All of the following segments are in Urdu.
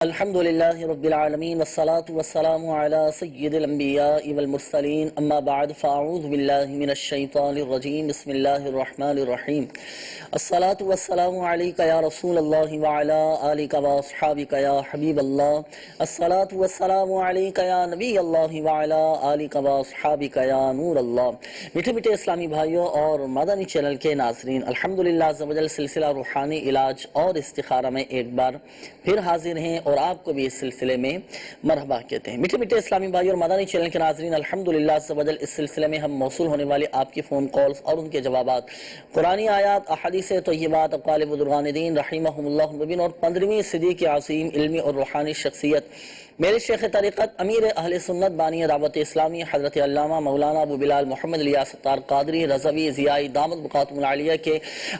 الحمدللہ رب العالمین والصلاة والسلام علی سید الانبیاء والمرسلین اما بعد فاعوذ باللہ من الشیطان الرجیم بسم اللہ الرحمن الرحیم الصلاة والسلام علیکہ یا رسول اللہ وعلا آلکہ واصحابکہ یا حبیب اللہ الصلاة والسلام علیکہ یا نبی اللہ وعلا آلکہ واصحابکہ یا نور اللہ۔ میٹھے میٹھے اسلامی بھائیوں اور مدنی چینل کے ناظرین، الحمدللہ عز و جل سلسلہ روحانی علاج اور استخارہ میں ایک بار پھر حاضر ہیں اور آپ کو بھی اس سلسلے میں مرحبا کہتے ہیں۔ میٹھے میٹھے اسلامی بھائیوں اور مدنی چینل کے ناظرین، الحمدللہ عز و جل اس سلسلے میں ہم موصول ہونے والے آپ کی فون کالز اور ان کے جوابات، قرآنی آیات، احادیث طیبات، اقوال بزرگان دین رحمہم اللہ مبین اور 15ویں صدی کی عظیم علمی اور روحانی شخصیت میرے شیخ طریقت امیر اہل سنت بانی دعوت اسلامی حضرت علامہ مولانا ابو بلال محمد الیاس ستار قادری رضوی ضیائی دامت بقاتم العالیہ کے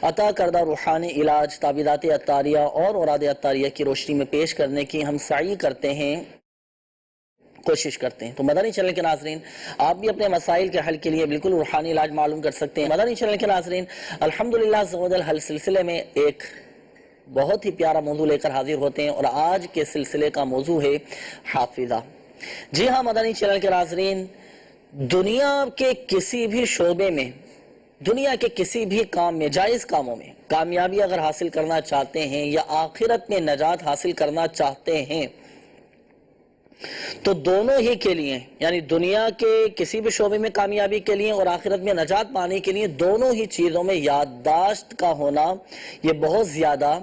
عطا کردہ روحانی علاج تعبیرات عطاریہ اور اوراد عطاریہ کی روشنی میں پیش کرنے کی ہم سعی کرتے ہیں، کوشش کرتے ہیں۔ تو مدنی چینل کے ناظرین، آپ بھی اپنے مسائل کے حل کے لیے بالکل روحانی علاج معلوم کر سکتے ہیں۔ مدنی چینل کے ناظرین، الحمدللہ عز و جل حل سلسلے میں ایک بہت ہی پیارا موضوع لے کر حاضر ہوتے ہیں اور آج کے سلسلے کا موضوع ہے حافظہ۔ جی ہاں مدنی چینل کے ناظرین، دنیا کے کسی بھی شعبے میں، دنیا کے کسی بھی کام میں، جائز کاموں میں کامیابی اگر حاصل کرنا چاہتے ہیں یا آخرت میں نجات حاصل کرنا چاہتے ہیں تو دونوں ہی کے لیے، یعنی دنیا کے کسی بھی شعبے میں کامیابی کے لیے اور آخرت میں نجات پانے کے لیے دونوں ہی چیزوں میں یادداشت کا ہونا یہ بہت زیادہ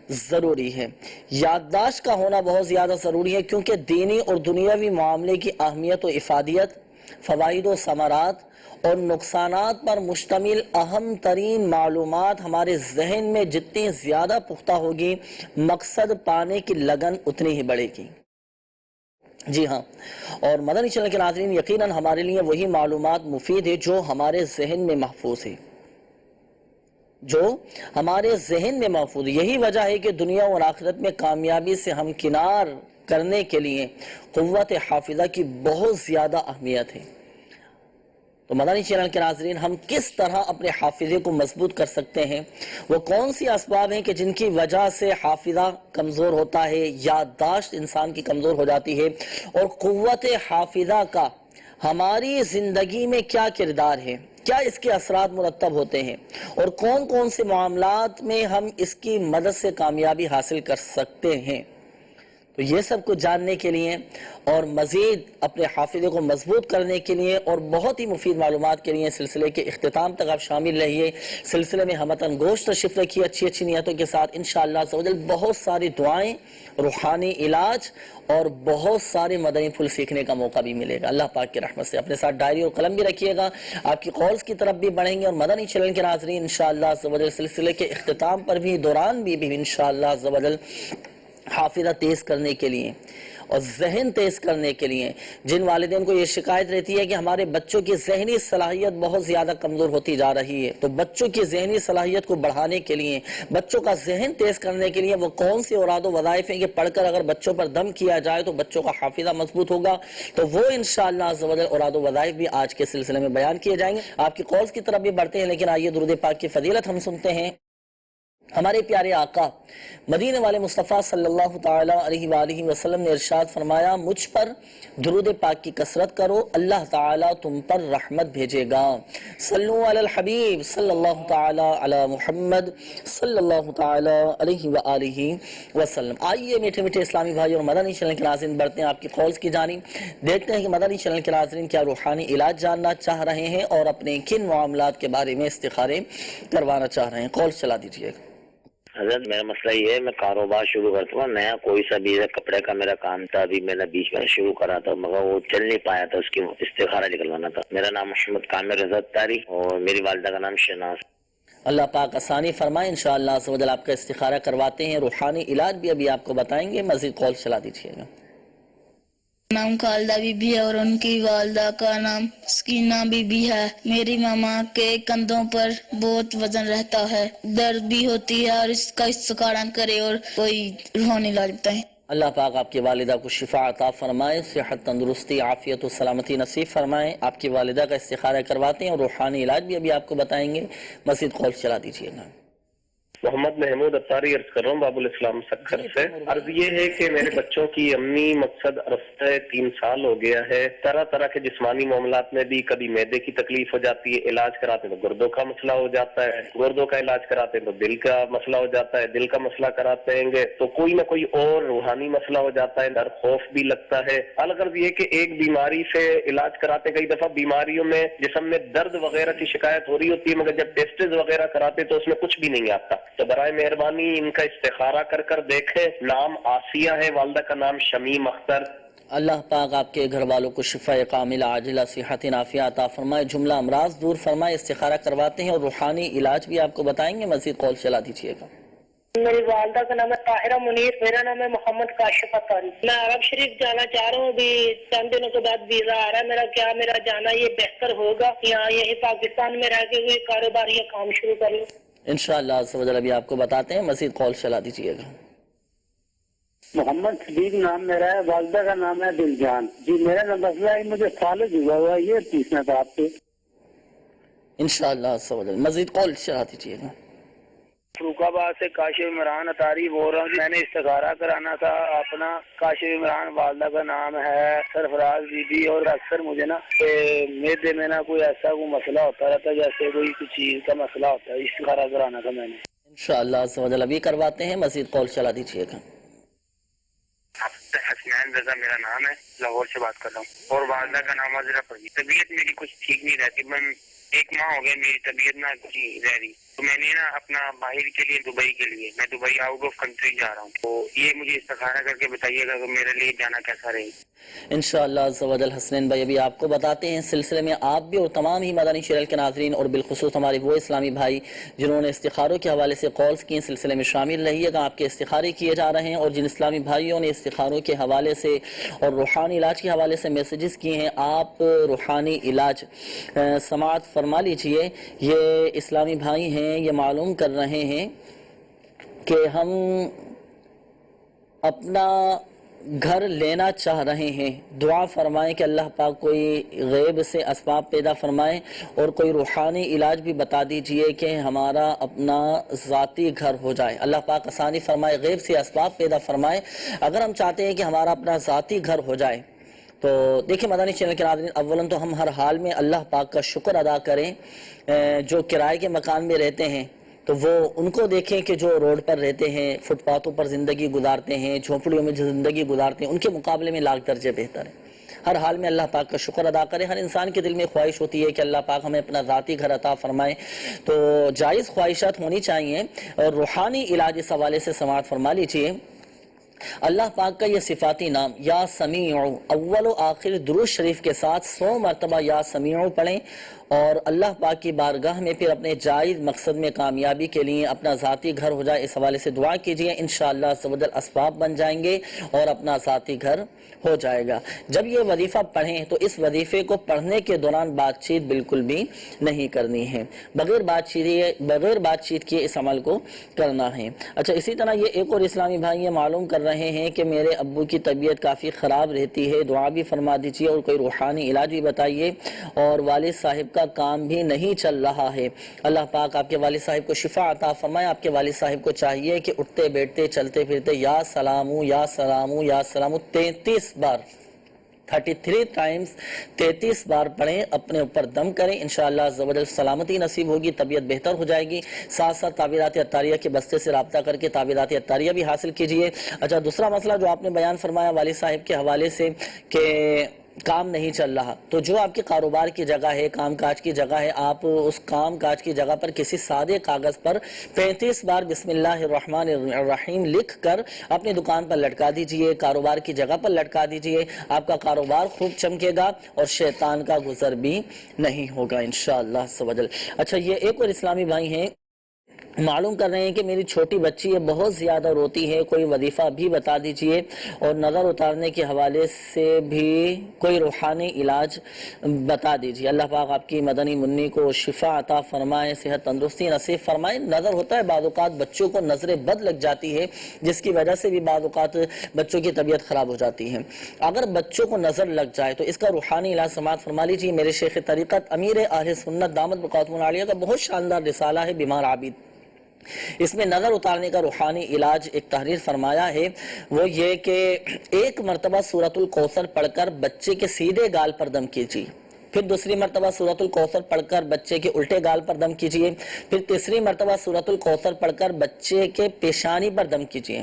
ضروری ہے۔ یادداشت کا ہونا بہت زیادہ ضروری ہے کیونکہ دینی اور دنیاوی معاملے کی اہمیت و افادیت، فوائد و ثمرات اور نقصانات پر مشتمل اہم ترین معلومات ہمارے ذہن میں جتنی زیادہ پختہ ہوگی، مقصد پانے کی لگن اتنی ہی بڑھے گی۔ جی ہاں، اور مدنی چینل کے ناظرین، یقیناً ہمارے لیے وہی معلومات مفید ہے جو ہمارے ذہن میں محفوظ ہے، جو ہمارے ذہن میں محفوظ ہے۔ یہی وجہ ہے کہ دنیا اور آخرت میں کامیابی سے ہمکنار کرنے کے لیے قوت حافظہ کی بہت زیادہ اہمیت ہے۔ تو مدنی چینل کے ناظرین، ہم کس طرح اپنے حافظے کو مضبوط کر سکتے ہیں؟ وہ کون سی اسباب ہیں کہ جن کی وجہ سے حافظہ کمزور ہوتا ہے، یادداشت انسان کی کمزور ہو جاتی ہے، اور قوت حافظہ کا ہماری زندگی میں کیا کردار ہے، کیا اس کے اثرات مرتب ہوتے ہیں، اور کون کون سے معاملات میں ہم اس کی مدد سے کامیابی حاصل کر سکتے ہیں؟ تو یہ سب کچھ جاننے کے لیے اور مزید اپنے حافظے کو مضبوط کرنے کے لیے اور بہت ہی مفید معلومات کے لیے سلسلے کے اختتام تک آپ شامل رہیے۔ سلسلے میں ہمتاً گوشت تشریف رکھیے اچھی اچھی نیتوں کے ساتھ، انشاءاللہ عز و جل بہت ساری دعائیں، روحانی علاج اور بہت سارے مدنی پھول سیکھنے کا موقع بھی ملے گا اللہ پاک کی رحمت سے۔ اپنے ساتھ ڈائری اور قلم بھی رکھیے گا، آپ کی کالز کی طرف بھی بڑھیں گے، اور مدنی چینل کے ناظرین انشاءاللہ عز و جل سلسلے کے اختتام پر بھی، دوران بھی انشاءاللہ عز و جل حافظہ تیز کرنے کے لیے اور ذہن تیز کرنے کے لیے، جن والدین کو یہ شکایت رہتی ہے کہ ہمارے بچوں کی ذہنی صلاحیت بہت زیادہ کمزور ہوتی جا رہی ہے، تو بچوں کی ذہنی صلاحیت کو بڑھانے کے لیے، بچوں کا ذہن تیز کرنے کے لیے وہ کون سے اوراد و وظائف ہیں کہ پڑھ کر اگر بچوں پر دم کیا جائے تو بچوں کا حافظہ مضبوط ہوگا، تو وہ انشاءاللہ عز و جل اوراد و وظائف بھی آج کے سلسلے میں بیان کیے جائیں گے۔ آپ کی کالز کی طرف بھی بڑھتے ہیں، لیکن آئیے درود پاک کی فضیلت ہم سنتے ہیں۔ ہمارے پیارے آقا مدینے والے مصطفیٰ صلی اللہ تعالیٰ علیہ وآلہ وسلم نے ارشاد فرمایا، مجھ پر درود پاک کی کثرت کرو، اللہ تعالیٰ تم پر رحمت بھیجے گا۔ صلو علی الحبیب صلی اللہ تعالیٰ علی محمد صلی اللہ تعالیٰ علیہ وآلہ وسلم۔ آئیے میٹھے میٹھے اسلامی بھائی اور مدنی چینل کے ناظرین، بڑھتے ہیں آپ کی کالز کی جانب، دیکھتے ہیں کہ مدنی چینل کے ناظرین کیا روحانی علاج جاننا چاہ رہے ہیں اور اپنے کن معاملات کے بارے میں استخارے کروانا چاہ رہے ہیں۔ کالز چلا دیجیے گا۔ حضرت میرا مسئلہ یہ ہے، میں کاروبار شروع کرتا ہوں، نیا کوئی سا بھی کپڑے کا میرا کام تھا، ابھی میں نے بیچ میں شروع کرا تھا مگر وہ چل نہیں پایا تھا، اس کی استخارہ نکلوانا تھا۔ میرا نام محمد کامر رضا اتاری اور میری والدہ کا نام شہناز۔ اللہ پاک آسانی فرمائے، انشاءاللہ عز و جل آپ کا استخارہ کرواتے ہیں، روحانی علاج بھی ابھی آپ کو بتائیں گے، مزید کال چلا دیجیے گا۔ نام خالدہ بی بی ہے اور ان کی والدہ کا نام سکینہ بی بی ہے۔ میری ماما کے کندھوں پر بہت وزن رہتا ہے، درد بھی ہوتی ہے، اور اس کا استخارہ کرے اور کوئی روحانی علاج بتائیں۔ اللہ پاک آپ کی والدہ کو شفا عطا فرمائے، صحت تندرستی عافیت و سلامتی نصیب فرمائے۔ آپ کی والدہ کا استخارہ کرواتے ہیں اور روحانی علاج بھی ابھی آپ کو بتائیں گے، مزید کال چلا دیجیے گا۔ محمد محمود اتاری عرض کر رہا ہوں باب الاسلام سکھر سے۔ عرض یہ ہے کہ میرے بچوں کی امی مقصد عرصہ 3 سال ہو گیا ہے، طرح طرح کے جسمانی معاملات میں بھی کبھی معدے کی تکلیف ہو جاتی ہے، علاج کراتے تو گردوں کا مسئلہ ہو جاتا ہے، گردوں کا علاج کراتے تو دل کا مسئلہ ہو جاتا ہے، دل کا مسئلہ کراتے ہیں گے تو کوئی نہ کوئی اور روحانی مسئلہ ہو جاتا ہے، ڈر خوف بھی لگتا ہے۔ الغرض یہ کہ ایک بیماری سے علاج کراتے کئی دفعہ بیماریوں میں جسم میں درد وغیرہ کی شکایت ہو رہی ہوتی ہے، مگر جب ٹیسٹز وغیرہ کراتے تو اس میں کچھ بھی نہیں آتا۔ تو برائے مہربانی ان کا استخارہ کر دیکھیں۔ نام آسیہ ہے، والدہ کا نام شمیم اختر۔ اللہ پاک آپ کے گھر والوں کو شفا کاملہ عاجلہ صحت نافیہ عطا فرمائے، جملہ امراض دور فرمائے۔ استخارہ کرواتے ہیں اور روحانی علاج بھی آپ کو بتائیں گے، مزید کال چلا دیجیے گا۔ میری والدہ کا نام ہے طاہرہ منیر، میرا نام ہے محمد کاشف اتاری۔ میں عرب شریف جانا چاہ رہا ہوں، ابھی چند دنوں کے بعد ویزا آ رہا ہے میرا۔ کیا میرا جانا یہ بہتر ہوگا یا یہی پاکستان میں رہ کے کوئی کاروبار یا کام شروع کر لوں؟ انشاءاللہ عز و جل ابھی آپ کو بتاتے ہیں، مزید کال چلا دیجیے گا۔ محمد صدیق نام میرا ہے، والدہ کا نام ہے دلجان۔ جی میرا مسئلہ ہے، مجھے فالج ہوا ہوا، یہ پوچھنا تھا آپ سے۔ انشاءاللہ عز و جل مزید کال چلا دیجیے گا۔ فروخ آباد سے کاشف عمران اتاری بول رہا ہوں۔ میں نے استخارہ کرانا تھا اپنا۔ کاشف عمران والدہ کا نام ہے سرفراز بی بی، اور اکثر مجھے نا میدے میں نا کوئی ایسا کوئی مسئلہ ہوتا رہتا ہے، جیسے کوئی چیز کا مسئلہ ہوتا ہے۔ استخارہ کرانا تھا میں نے۔ انشاءاللہ عز و جل ابھی کرواتے ہیں، مزید کال چلا دیجیے گا۔ حسنین رضا میرا نام ہے، لاہور سے بات کر رہا ہوں، اور والدہ کا نام حضرہ پروین۔ طبیعت میری کچھ ٹھیک نہیں رہتی، میں 1 ماہ ہو گیا میری طبیعت نہ کچھ رہ رہی، تو میں نے نا اپنا باہر کے لیے دبئی کے لیے، میں دبئی آؤٹ آف کنٹری جا رہا ہوں، تو یہ مجھے استخارہ کر کے بتائیے گا کہ میرے لیے جانا کیسا رہے۔ انشاءاللہ عز و جل حسنین بھائی ابھی آپ کو بتاتے ہیں۔ سلسلے میں آپ بھی اور تمام ہی مدنی چینل کے ناظرین اور بالخصوص ہمارے وہ اسلامی بھائی جنہوں نے استخاروں کے حوالے سے کالز کی، سلسلے میں شامل رہیے گا۔ آپ کے استخارے کیے جا رہے ہیں، اور جن اسلامی بھائیوں نے استخاروں کے حوالے سے اور روحانی علاج کے حوالے سے میسیجز کیے ہیں، آپ روحانی علاج سماعت فرما لیجئے۔ یہ اسلامی بھائی ہیں، یہ معلوم کر رہے ہیں کہ ہم اپنا گھر لینا چاہ رہے ہیں، دعا فرمائیں کہ اللہ پاک کوئی غیب سے اسباب پیدا فرمائیں، اور کوئی روحانی علاج بھی بتا دیجئے کہ ہمارا اپنا ذاتی گھر ہو جائے۔ اللہ پاک آسانی فرمائے، غیب سے اسباب پیدا فرمائے۔ اگر ہم چاہتے ہیں کہ ہمارا اپنا ذاتی گھر ہو جائے تو دیکھیں مدنی چینل کے ناظرین، اولاً تو ہم ہر حال میں اللہ پاک کا شکر ادا کریں۔ جو کرائے کے مکان میں رہتے ہیں تو وہ ان کو دیکھیں کہ جو روڈ پر رہتے ہیں، فٹ پاتھوں پر زندگی گزارتے ہیں، جھونپڑیوں میں جو زندگی گزارتے ہیں، ان کے مقابلے میں لاکھ درجے بہتر ہے۔ ہر حال میں اللہ پاک کا شکر ادا کریں۔ ہر انسان کے دل میں خواہش ہوتی ہے کہ اللہ پاک ہمیں اپنا ذاتی گھر عطا فرمائے، تو جائز خواہشات ہونی چاہیے۔ اور روحانی علاج اس حوالے سے سماعت فرما لیجئے۔ اللہ پاک کا یہ صفاتی نام یا سمیع، اول و آخر درود شریف کے ساتھ 100 مرتبہ یا سمیع پڑھیں، اور اللہ پاک کی بارگاہ میں پھر اپنے جائز مقصد میں کامیابی کے لیے اپنا ذاتی گھر ہو جائے، اس حوالے سے دعا کیجئے۔ انشاءاللہ عز و جل اسباب بن جائیں گے اور اپنا ذاتی گھر ہو جائے گا۔ جب یہ وظیفہ پڑھیں تو اس وظیفے کو پڑھنے کے دوران بات چیت بالکل بھی نہیں کرنی ہے، بغیر بات چیت کیے اس عمل کو کرنا ہے۔ اچھا، اسی طرح یہ ایک اور اسلامی بھائی یہ معلوم کر رہے ہیں کہ میرے ابو کی طبیعت کافی خراب رہتی ہے، دعا بھی فرما دیجیے اور کوئی روحانی علاج بھی بتائیے، اور والد صاحب کا کام بھی نہیں چل رہا ہے۔ اللہ پاک آپ کے والد صاحب کو شفا عطا فرمائے۔ آپ کے والد صاحب کو چاہیے کہ اٹھتے بیٹھتے چلتے پھرتے یا سلامو یا سلامو یا سلامو 33 بار 33 ٹائمز 33 بار پڑھیں، اپنے اوپر دم کریں، انشاءاللہ عز و جل سلامتی نصیب ہوگی، طبیعت بہتر ہو جائے گی۔ ساتھ ساتھ تعبیرات عطاریہ کے بستے سے رابطہ کر کے تعبیرات عطاریہ بھی حاصل کیجئے۔ اچھا، دوسرا مسئلہ جو آپ نے بیان فرمایا والد صاحب کے حوالے سے کہ کام نہیں چل رہا، تو جو آپ کے کاروبار کی جگہ ہے، کام کاج کی جگہ ہے، آپ اس کام کاج کی جگہ پر کسی سادے کاغذ پر 35 بار بسم اللہ الرحمن الرحیم لکھ کر اپنی دکان پر لٹکا دیجئے، کاروبار کی جگہ پر لٹکا دیجئے۔ آپ کا کاروبار خوب چمکے گا اور شیطان کا گزر بھی نہیں ہوگا انشاءاللہ عز و جل۔ اچھا، یہ ایک اور اسلامی بھائی ہیں معلوم کر رہے ہیں کہ میری چھوٹی بچی ہے، بہت زیادہ روتی ہے، کوئی وظیفہ بھی بتا دیجئے، اور نظر اتارنے کے حوالے سے بھی کوئی روحانی علاج بتا دیجئے۔ اللہ پاک آپ کی مدنی منی کو شفا عطا فرمائے، صحت تندرستی نصیب فرمائے۔ نظر ہوتا ہے بعض اوقات بچوں کو نظر بد لگ جاتی ہے، جس کی وجہ سے بھی بعض اوقات بچوں کی طبیعت خراب ہو جاتی ہے۔ اگر بچوں کو نظر لگ جائے تو اس کا روحانی علاج سماعت فرما لیجئے۔ میرے شیخ طریقت امیر اہل سنت دامت بقاتم العالیہ کا بہت شاندار رسالہ ہے بیمار عابد، اس میں نظر اتارنے کا روحانی علاج ایک تحریر فرمایا ہے، وہ یہ کہ ایک مرتبہ سورۃ الکوثر پڑھ کر بچے کے سیدھے گال پر دم کیجیے، پھر دوسری مرتبہ سورۃ الکوثر پڑھ کر بچے کے الٹے گال پر دم کیجیے، پھر تیسری مرتبہ سورۃ الکوثر پڑھ کر بچے کے پیشانی پر دم کیجیے۔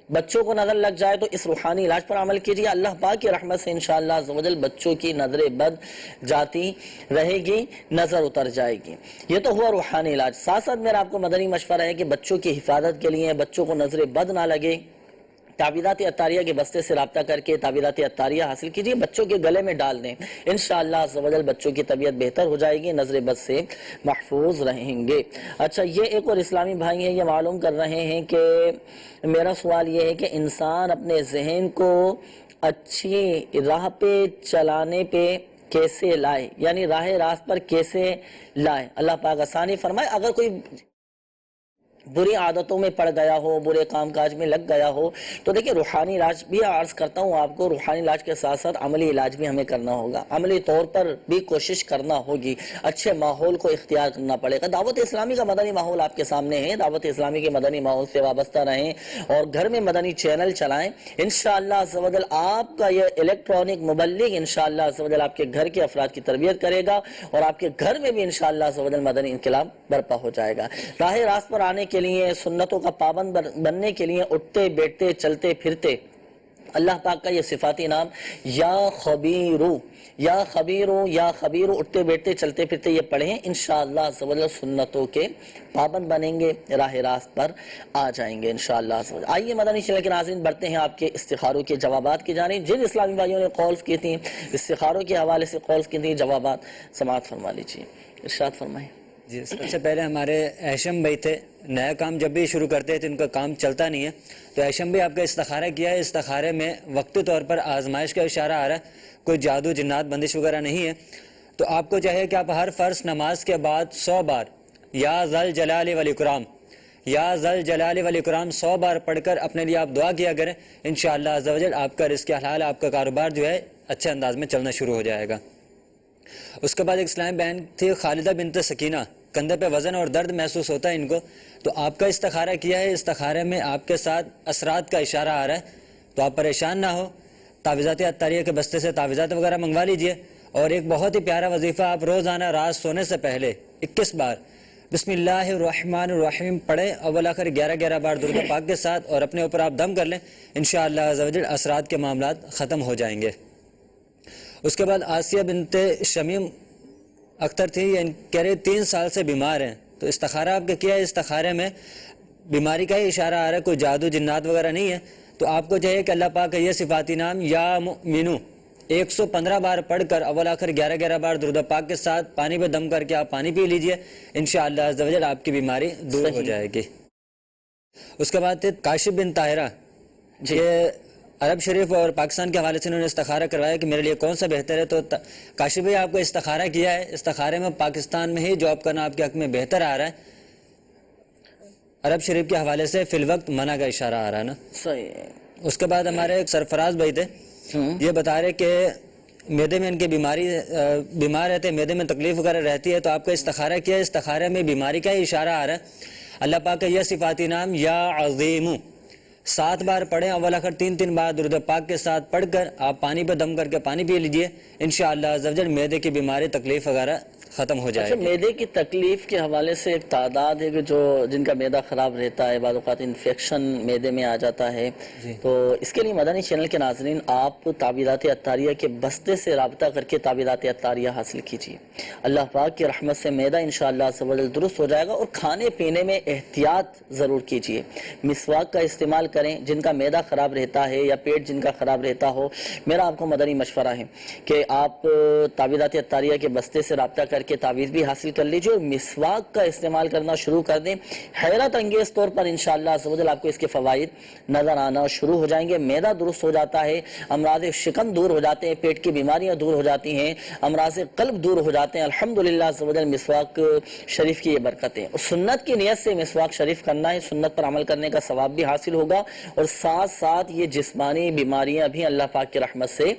بچوں کو نظر لگ جائے تو اس روحانی علاج پر عمل کیجیے، اللہ پاک کی رحمت سے انشاءاللہ عز و جل بچوں کی نظر بد جاتی رہے گی، نظر اتر جائے گی۔ یہ تو ہوا روحانی علاج۔ ساتھ ساتھ میرا آپ کو مدنی مشورہ ہے کہ بچوں کی حفاظت کے لیے، بچوں کو نظر بد نہ لگے، تعویذات عطاریہ کے بستے سے رابطہ کر کے تعویذات عطاریہ حاصل کیجیے، بچوں کے گلے میں ڈال دیں، انشاءاللہ عز و جل بچوں کی طبیعت بہتر ہو جائے گی، نظر بد سے محفوظ رہیں گے۔ اچھا، یہ ایک اور اسلامی بھائی ہیں، یہ معلوم کر رہے ہیں کہ میرا سوال یہ ہے کہ انسان اپنے ذہن کو اچھی راہ پہ چلانے پہ کیسے لائے، یعنی راہ راست پر کیسے لائے، اللہ پاک آسانی فرمائے۔ اگر کوئی بری عادتوں میں پڑ گیا ہو، برے کام کاج میں لگ گیا ہو، تو دیکھیں روحانی علاج بھی عرض کرتا ہوں آپ کو، روحانی علاج کے ساتھ ساتھ عملی علاج بھی ہمیں کرنا ہوگا، عملی طور پر بھی کوشش کرنا ہوگی، اچھے ماحول کو اختیار کرنا پڑے گا۔ دعوت اسلامی کا مدنی ماحول آپ کے سامنے ہے، دعوت اسلامی کے مدنی ماحول سے وابستہ رہیں اور گھر میں مدنی چینل چلائیں، انشاءاللہ عز و جل آپ کا یہ الیکٹرانک مبلغ انشاءاللہ عز و جل آپ کے گھر کے افراد کی تربیت کرے گا اور آپ کے گھر میں بھی انشاءاللہ عز و جل مدنی انقلاب برپا ہو جائے گا۔ راہ راست پر آنے کے لیے، سنتوں کا پابند بننے کے لیے اٹھتے بیٹھتے چلتے پھرتے اللہ پاک کا یہ صفاتی نام یا خبیرو، یا خبیرو، یا خبیرو، اٹھتے بیٹھتے چلتے پھرتے یہ پڑھیں، انشاءاللہ عز و جل سنتوں کے پابند بنیں گے، راہ راست پر آ جائیں گے انشاءاللہ عز و جل۔ آئیے مدنی چینل کے ناظرین بڑھتے ہیں آپ کے استخاروں کے جوابات کی جانب۔ جن اسلامی بھائیوں نے کالز کی تھیں، استخاروں کے حوالے سے کالز کی تھیں، جوابات سماعت فرما لیجیے، ارشاد فرمائیں۔ جی، سب سے پہلے ہمارے ایشم بھائی تھے، نیا کام جب بھی شروع کرتے ہیں تو ان کا کام چلتا نہیں ہے، تو ایشم بھائی آپ کا استخارہ کیا ہے، استخارے میں وقتی طور پر آزمائش کا اشارہ آ رہا ہے، کوئی جادو جنات بندش وغیرہ نہیں ہے، تو آپ کو چاہیے کہ آپ ہر فرض نماز کے بعد 100 بار یا ذل جلال والاکرام، یا ذل جلال والاکرام 100 بار پڑھ کر اپنے لیے آپ دعا کیا کریں، انشاءاللہ عز و جل آپ کا رزق حلال، آپ کا کاروبار جو ہے اچھے انداز میں چلنا شروع ہو جائے گا۔ اس کے بعد ایک اسلامی بہن تھی خالدہ بنت سکینہ، کندھے پہ وزن اور درد محسوس ہوتا ہے ان کو، تو آپ کا استخارہ کیا ہے، استخارے میں آپ کے ساتھ اثرات کا اشارہ آ رہا ہے، تو آپ پریشان نہ ہو، تعویذات عطاریہ کے بستے سے تعویذات وغیرہ منگوا لیجئے، اور ایک بہت ہی پیارا وظیفہ آپ روزانہ رات سونے سے پہلے 21 بار بسم اللہ الرحمن الرحیم پڑھیں، اول آخر 11 بار درود پاک کے ساتھ، اور اپنے اوپر آپ دم کر لیں، انشاءاللہ عز و جل اثرات کے معاملات ختم ہو جائیں گے۔ اس کے بعد آسیہ بنت شمیم اختر تھی، یہ کہہ رہے 3 سال سے بیمار ہیں، تو استخارہ آپ کا کیا ہے، استخارے میں بیماری کا ہی اشارہ آ رہا ہے، کوئی جادو جنات وغیرہ نہیں ہے، تو آپ کو چاہیے کہ اللہ پاک کا یہ صفاتی نام یا مؤمنو 115 بار پڑھ کر اول آخر 11 بار درود پاک کے ساتھ پانی پہ دم کر کے آپ پانی پی لیجئے، انشاءاللہ عز و جل آپ کی بیماری دور ہو جائے گی۔ اس کے بعد کاشف بن طاہرہ، یہ عرب شریف اور پاکستان کے حوالے سے انہوں نے استخارہ کروایا کہ میرے لیے کون سا بہتر ہے، تو کاشف بھائی آپ کو استخارہ کیا ہے، استخارے میں پاکستان میں ہی جاب کرنا آپ کے حق میں بہتر آ رہا ہے، عرب شریف کے حوالے سے فی الوقت منع کا اشارہ آ رہا ہے نا، صحیح۔ اس کے بعد ہمارے ایک سرفراز بھائی تھے، یہ بتا رہے کہ معدے میں ان کی بیمار رہتے، معدے میں تکلیف وغیرہ رہتی ہے، تو آپ کا استخارہ کیا ہے، استخارے میں بیماری کا ہی اشارہ آ رہا ہے، اللہ پاک کا یہ صفاتی نام یا عظیم 7 بار پڑھیں، اول آخر 3 بار درود پاک کے ساتھ پڑھ کر آپ پانی پہ دم کر کے پانی پی لیجئے، انشاءاللہ عز و جل معدے کی بیماری تکلیف وغیرہ ختم ہو جائے اچھا، گی۔ معدے کی تکلیف کے حوالے سے ایک تعداد ہے کہ جن کا معدہ خراب رہتا ہے، بعض اوقات انفیکشن معدے میں آ جاتا ہے، تو اس کے لیے مدنی چینل کے ناظرین آپ تعویذات عطاریہ کے بستے سے رابطہ کر کے تعویذات عطاریہ حاصل کیجیے، اللہ پاک کی رحمت سے معدہ انشاءاللہ عز و جل درست ہو جائے گا۔ اور کھانے پینے میں احتیاط ضرور کیجیے، مسواک کا استعمال کریں، جن کا معدہ خراب رہتا ہے یا پیٹ جن کا خراب رہتا ہو، میرا آپ کو مدنی مشورہ ہے کہ آپ تعویذات عطاریہ کے بستے سے رابطہ کر کے تعویذ بھی حاصل کر لیجئے اور مسواک کا استعمال کرنا شروع کر دیں، حیرت انگیز طور پر انشاءاللہ عز و جل آپ کو اس کے فوائد نظر آنا شروع ہو جائیں گے، معدہ درست ہو جاتا ہے، امراض شکم دور ہو جاتے ہیں، پیٹ کی بیماریاں دور ہو جاتی ہیں، امراض قلب دور ہو جاتے ہیں، الحمدللہ عز و جل مسواک شریف کی یہ برکتیں، اور سنت کی نیت سے مسواک شریف کرنا ہے، سنت پر عمل کرنے کا ثواب بھی حاصل ہوگا، اور ساتھ ساتھ یہ جسمانی بیماریاں بھی اللہ پاک کی رحمت سے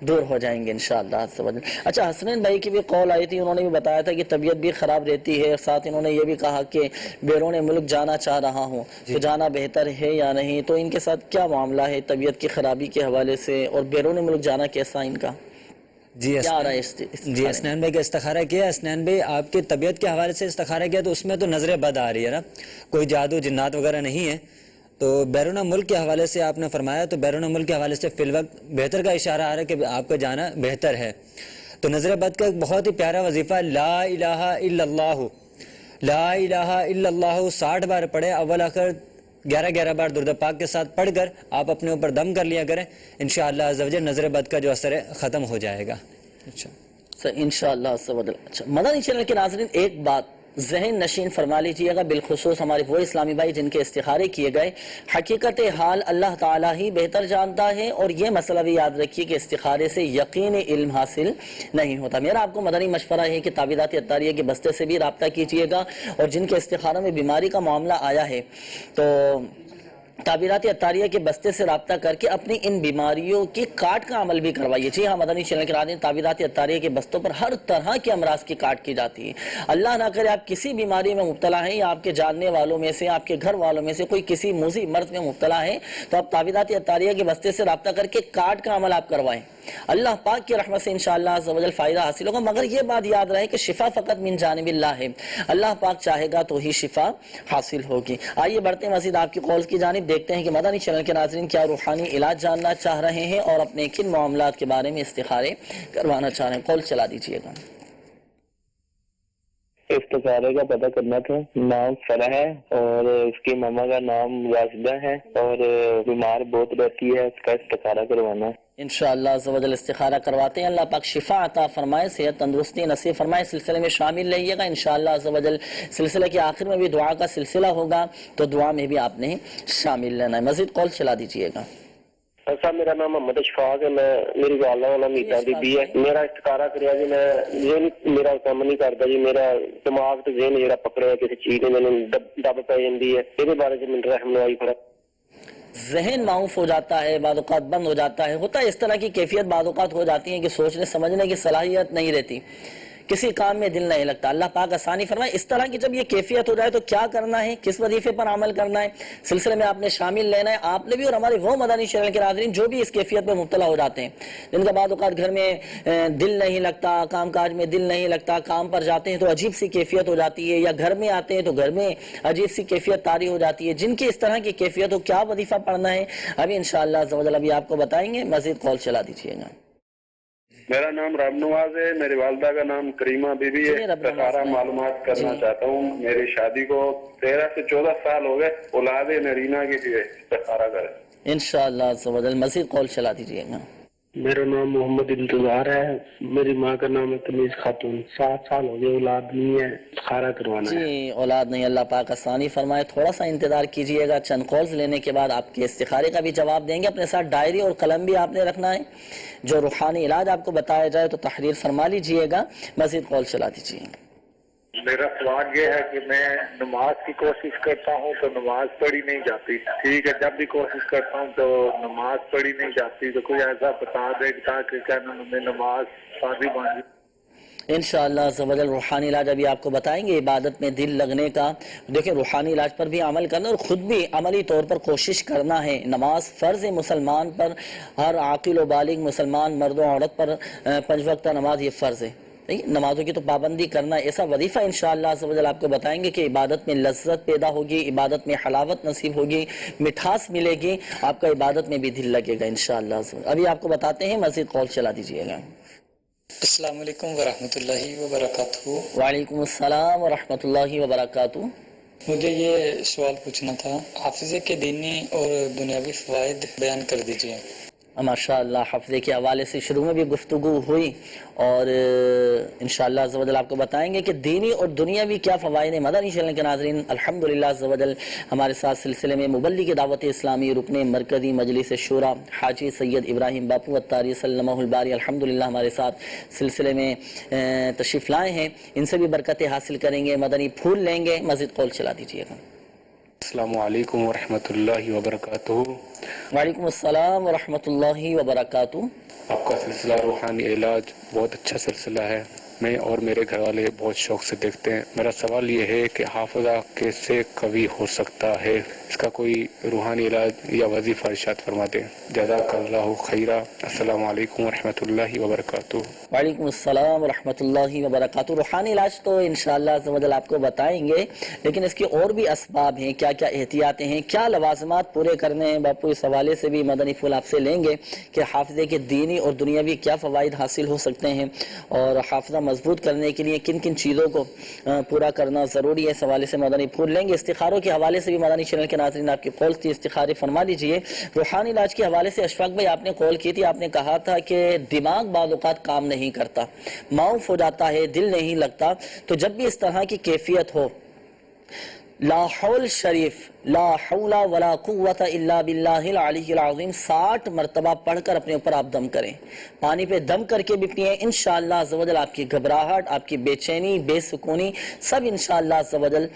دور ہو جائیں گے انشاءاللہ عز و جل۔ اچھا، حسنین بھائی کی بھی کال آئی تھی، انہوں نے انہوں نے بھی بتایا تھا کہ طبیعت بھی خراب رہتی ہے، ساتھ انہوں نے یہ بھی کہا کہ بیرون ملک جانا چاہ رہا ہوں، تو جانا بہتر ہے یا نہیں؟ تو ان کے ساتھ کیا معاملہ ہے طبیعت کی خرابی کے حوالے سے، اور بیرون ملک جانا کیسا ان کا جی کیا آ رہا ہے؟ جی اسنان بھائی کا استخارہ کیا، اسنان بھائی آپ کی طبیعت کے حوالے سے استخارہ کیا تو اس میں تو نظر بد آ رہی ہے نا، کوئی جادو جنات وغیرہ نہیں ہے. تو بیرون ملک کے حوالے سے آپ نے فرمایا، تو بیرون ملک کے حوالے سے فی الوقت بہتر کا اشارہ آ رہا ہے کہ آپ کا جانا بہتر ہے. تو نظر بد کا ایک بہت ہی پیارا وظیفہ لا الہ الا اللہ، لا الہ الا اللہ 60 بار پڑھے، اول آخر 11 بار درود پاک کے ساتھ پڑھ کر آپ اپنے اوپر دم کر لیا کریں، انشاءاللہ عز و جل نظر بد کا جو اثر ہے ختم ہو جائے گا انشاءاللہ. اچھا مدنی چینل کے ناظرین، ایک بات ذہن نشین فرما لیجئے گا، بالخصوص ہمارے وہ اسلامی بھائی جن کے استخارے کیے گئے، حقیقت حال اللہ تعالیٰ ہی بہتر جانتا ہے، اور یہ مسئلہ بھی یاد رکھیے کہ استخارے سے یقین علم حاصل نہیں ہوتا. میرا آپ کو مدنی مشورہ ہے کہ تعویذات عطاریہ کے بستے سے بھی رابطہ کیجئے گا، اور جن کے استخاروں میں بیماری کا معاملہ آیا ہے تو تعبیرات عطاریہ کے بستے سے رابطہ کر کے اپنی ان بیماریوں کی کاٹ کا عمل بھی کروائیے. جی ہاں، مدنی چینل کے ناظرین، تعبیرات عطاریہ کے بستوں پر ہر طرح کے امراض کی کاٹ کی جاتی ہے. اللہ نہ کرے آپ کسی بیماری میں مبتلا ہیں، یا آپ کے جاننے والوں میں سے، آپ کے گھر والوں میں سے کوئی کسی موذی مرض میں مبتلا ہے، تو آپ تعبیرات عطاریہ کے بستے سے رابطہ کر کے کاٹ کا عمل آپ کروائیں. اللہ پاک کی رحمت سے انشاءاللہ عز و جل فائدہ حاصل ہوگا. مگر یہ بات یاد رہے کہ شفا فقط من جانب اللہ ہے، اللہ پاک چاہے گا تو ہی شفا حاصل ہوگی. آئیے بڑھتے ہیں مزید آپ کی کالز کی جانب، دیکھتے ہیں کہ مدنی چینل کے ناظرین کیا روحانی علاج جاننا چاہ رہے ہیں اور اپنے کن معاملات کے بارے میں استخارے کروانا چاہ رہے ہیں. کال چلا دیجیے گا. استخارے کا پتہ کرنا تھا. نام فرح ہے اور اس کی ماما کا نام راشدہ ہے، اور بیمار بہت رہتی ہے، اس کا استخارہ کروانا ہے. انشاءاللہ عز و جل استخارہ کرواتے ہیں. اللہ پاک شفا عطا فرمائے، صحت تندرستی نصیب فرمائے. سلسلے میں شامل رہیے گا انشاءاللہ عز و جل. سلسلے کے آخر میں بھی دعا کا سلسلہ ہوگا، تو دعا میں بھی آپ نے شامل رہنا ہے. مزید کال چلا دیجیے گا. صاحب میرا نام محمد اشفاق ہے، میں میری والدہ والا میتا بی بی ہے. میرا استخارہ کریا جی، میں یہ میرا کام نہیں کرتا جی، میرا دماغ تے ذہن جڑا پکڑے کسی چیز نے مینوں دب پی جاندی ہے، یہ بارے میں رحمائی فرا. ذہن معاف ہو جاتا ہے، بعض اوقات بند ہو جاتا ہے، ہوتا ہے اس طرح کی کیفیت بعض اوقات ہو جاتی ہے کہ سوچنے سمجھنے کی صلاحیت نہیں رہتی، کسی کام میں دل نہیں لگتا. اللہ پاک آسانی فرمائے. اس طرح کی جب یہ کیفیت ہو جائے تو کیا کرنا ہے، کس وظیفے پر عمل کرنا ہے، سلسلے میں آپ نے شامل لینا ہے. آپ نے بھی اور ہمارے وہ مدنی چینل کے ناظرین جو بھی اس کیفیت میں مبتلا ہو جاتے ہیں، جن کا بعض اوقات گھر میں دل نہیں لگتا، کام کاج میں دل نہیں لگتا، کام پر جاتے ہیں تو عجیب سی کیفیت ہو جاتی ہے، یا گھر میں آتے ہیں تو گھر میں عجیب سی کیفیت طاری ہو جاتی ہے، جن کی اس طرح کی کیفیت ہو کیا وظیفہ پڑھنا ہے ابھی انشاءاللہ عز و جل ابھی آپ کو بتائیں گے. مزید کال چلا دیجیے گا. میرا نام رام نواز ہے، میری والدہ کا نام کریمہ بی بی ہے. سارا معلومات کرنا چاہتا ہوں. میری شادی کو 13 سے 14 سال ہو گئے، اولاد نرینہ کے لیے استخارہ کرے انشاءاللہ عز و جل. مزید کال چلا دیجیے گا. میرا نام محمد انتظار ہے، میری ماں کا نام ہے تمیز خاتون. 7 سال ہو گئے، اولاد نہیں ہے، استخارہ کروانا ہے. جی اولاد نہیں، اللہ پاک آسانی فرمائے. تھوڑا سا انتظار کیجئے گا، چند کالز لینے کے بعد آپ کے استخارے کا بھی جواب دیں گے. اپنے ساتھ ڈائری اور قلم بھی آپ نے رکھنا ہے، جو روحانی علاج آپ کو بتایا جائے تو تحریر فرما لیجئے گا. مزید کال چلا دیجیے. میرا سوال یہ ہے کہ میں نماز کی کوشش کرتا ہوں تو نماز پڑھی نہیں جاتی. ٹھیک ہے، جب بھی کوشش کرتا ہوں تو نماز پڑھی نہیں جاتی، تو کوئی ایسا بتا دے تاکہ کیا میں نماز شادی بن جائے. انشاءاللہ عز و جل روحانی علاج ابھی آپ کو بتائیں گے. عبادت میں دل لگنے کا، دیکھیں روحانی علاج پر بھی عمل کرنا اور خود بھی عملی طور پر کوشش کرنا ہے. نماز فرض مسلمان پر، ہر عاقل و بالغ مسلمان مرد و عورت پر 5 وقتہ نماز یہ فرض ہے. نمازوں کی تو پابندی کرنا، ایسا وظیفہ انشاءاللہ عز و جل آپ کو بتائیں گے کہ عبادت میں لذت پیدا ہوگی، عبادت میں حلاوت نصیب ہوگی، مٹھاس ملے گی، آپ کا عبادت میں بھی دل لگے گا انشاءاللہ عز و جل. ابھی آپ کو بتاتے ہیں. مزید کال چلا دیجیے گا. السلام علیکم ورحمۃ اللہ وبرکاتہ. وعلیکم السلام ورحمۃ اللہ وبرکاتہ. مجھے یہ سوال پوچھنا تھا، حافظے کے دینی اور دنیاوی فوائد بیان کر دیجیے. ماشاءاللہ حفظے کے حوالے سے شروع میں بھی گفتگو ہوئی، اور انشاءاللہ عز و جل آپ کو بتائیں گے کہ دینی اور دنیاوی کیا فوائد ہیں. مدنی چینل کے ناظرین الحمدللہ عز و جل ہمارے ساتھ سلسلے میں مبلغ دعوت اسلامی رکن مرکزی مجلس شورا حاجی سید ابراہیم باپو عطاری سلمہ الباری الحمدللہ ہمارے ساتھ سلسلے میں تشریف لائے ہیں. ان سے بھی برکتیں حاصل کریں گے، مدنی پھول لیں گے. مزید کال چلا دیجیے گا. السلام علیکم ورحمۃ اللہ وبرکاتہ. وعلیکم السلام ورحمۃ اللہ وبرکاتہ. آپ کا سلسلہ روحانی علاج بہت اچھا سلسلہ ہے. میں اور میرے گھر والے بہت شوق سے دیکھتے ہیں. میرا سوال یہ ہے کہ حافظہ کیسے قوی ہو سکتا ہے؟ اس کا کوئی روحانی علاج یا وظیفہ ارشاد فرما دیں. جزاک اللہ خیرہ. السلام علیکم ورحمۃ اللہ وبرکاتہ. وعلیکم السلام ورحمۃ اللہ وبرکاتہ. روحانی علاج تو انشاءاللہ عز و جل آپ کو بتائیں گے، لیکن اس کے اور بھی اسباب ہیں. کیا کیا احتیاطیں ہیں، کیا لوازمات پورے کرنے ہیں. باپو اس حوالے سے بھی مدنی پھول آپ سے لیں گے کہ حافظے کے دینی اور دنیاوی کیا فوائد حاصل ہو سکتے ہیں، اور حافظہ مضبوط کرنے کے لیے کن کن چیزوں کو پورا کرنا ضروری ہے. اس حوالے سے مدنی پھول لیں گے. استخاروں کے حوالے سے بھی مدنی چینل کے ناظرین آپ کی کال تھی، استخارے فرما دیجئے. روحانی علاج کے حوالے سے اشفاق بھائی آپ نے کال کی تھی، آپ نے کہا تھا کہ دماغ بعض اوقات کام نہیں کرتا، معاف ہو جاتا ہے، دل نہیں لگتا. تو جب بھی اس طرح کی کیفیت ہو، لا حول شریف، لا حول ولا قوت الا باللہ العلی العظیم 60 مرتبہ پڑھ کر اپنے اوپر آپ دم کریں. پانی پہ دم کر کے بھی پئیں. انشاءاللہ عز و جل آپ کی گھبراہٹ، آپ کی بے چینی، بے سکونی سب انشاءاللہ عز و جل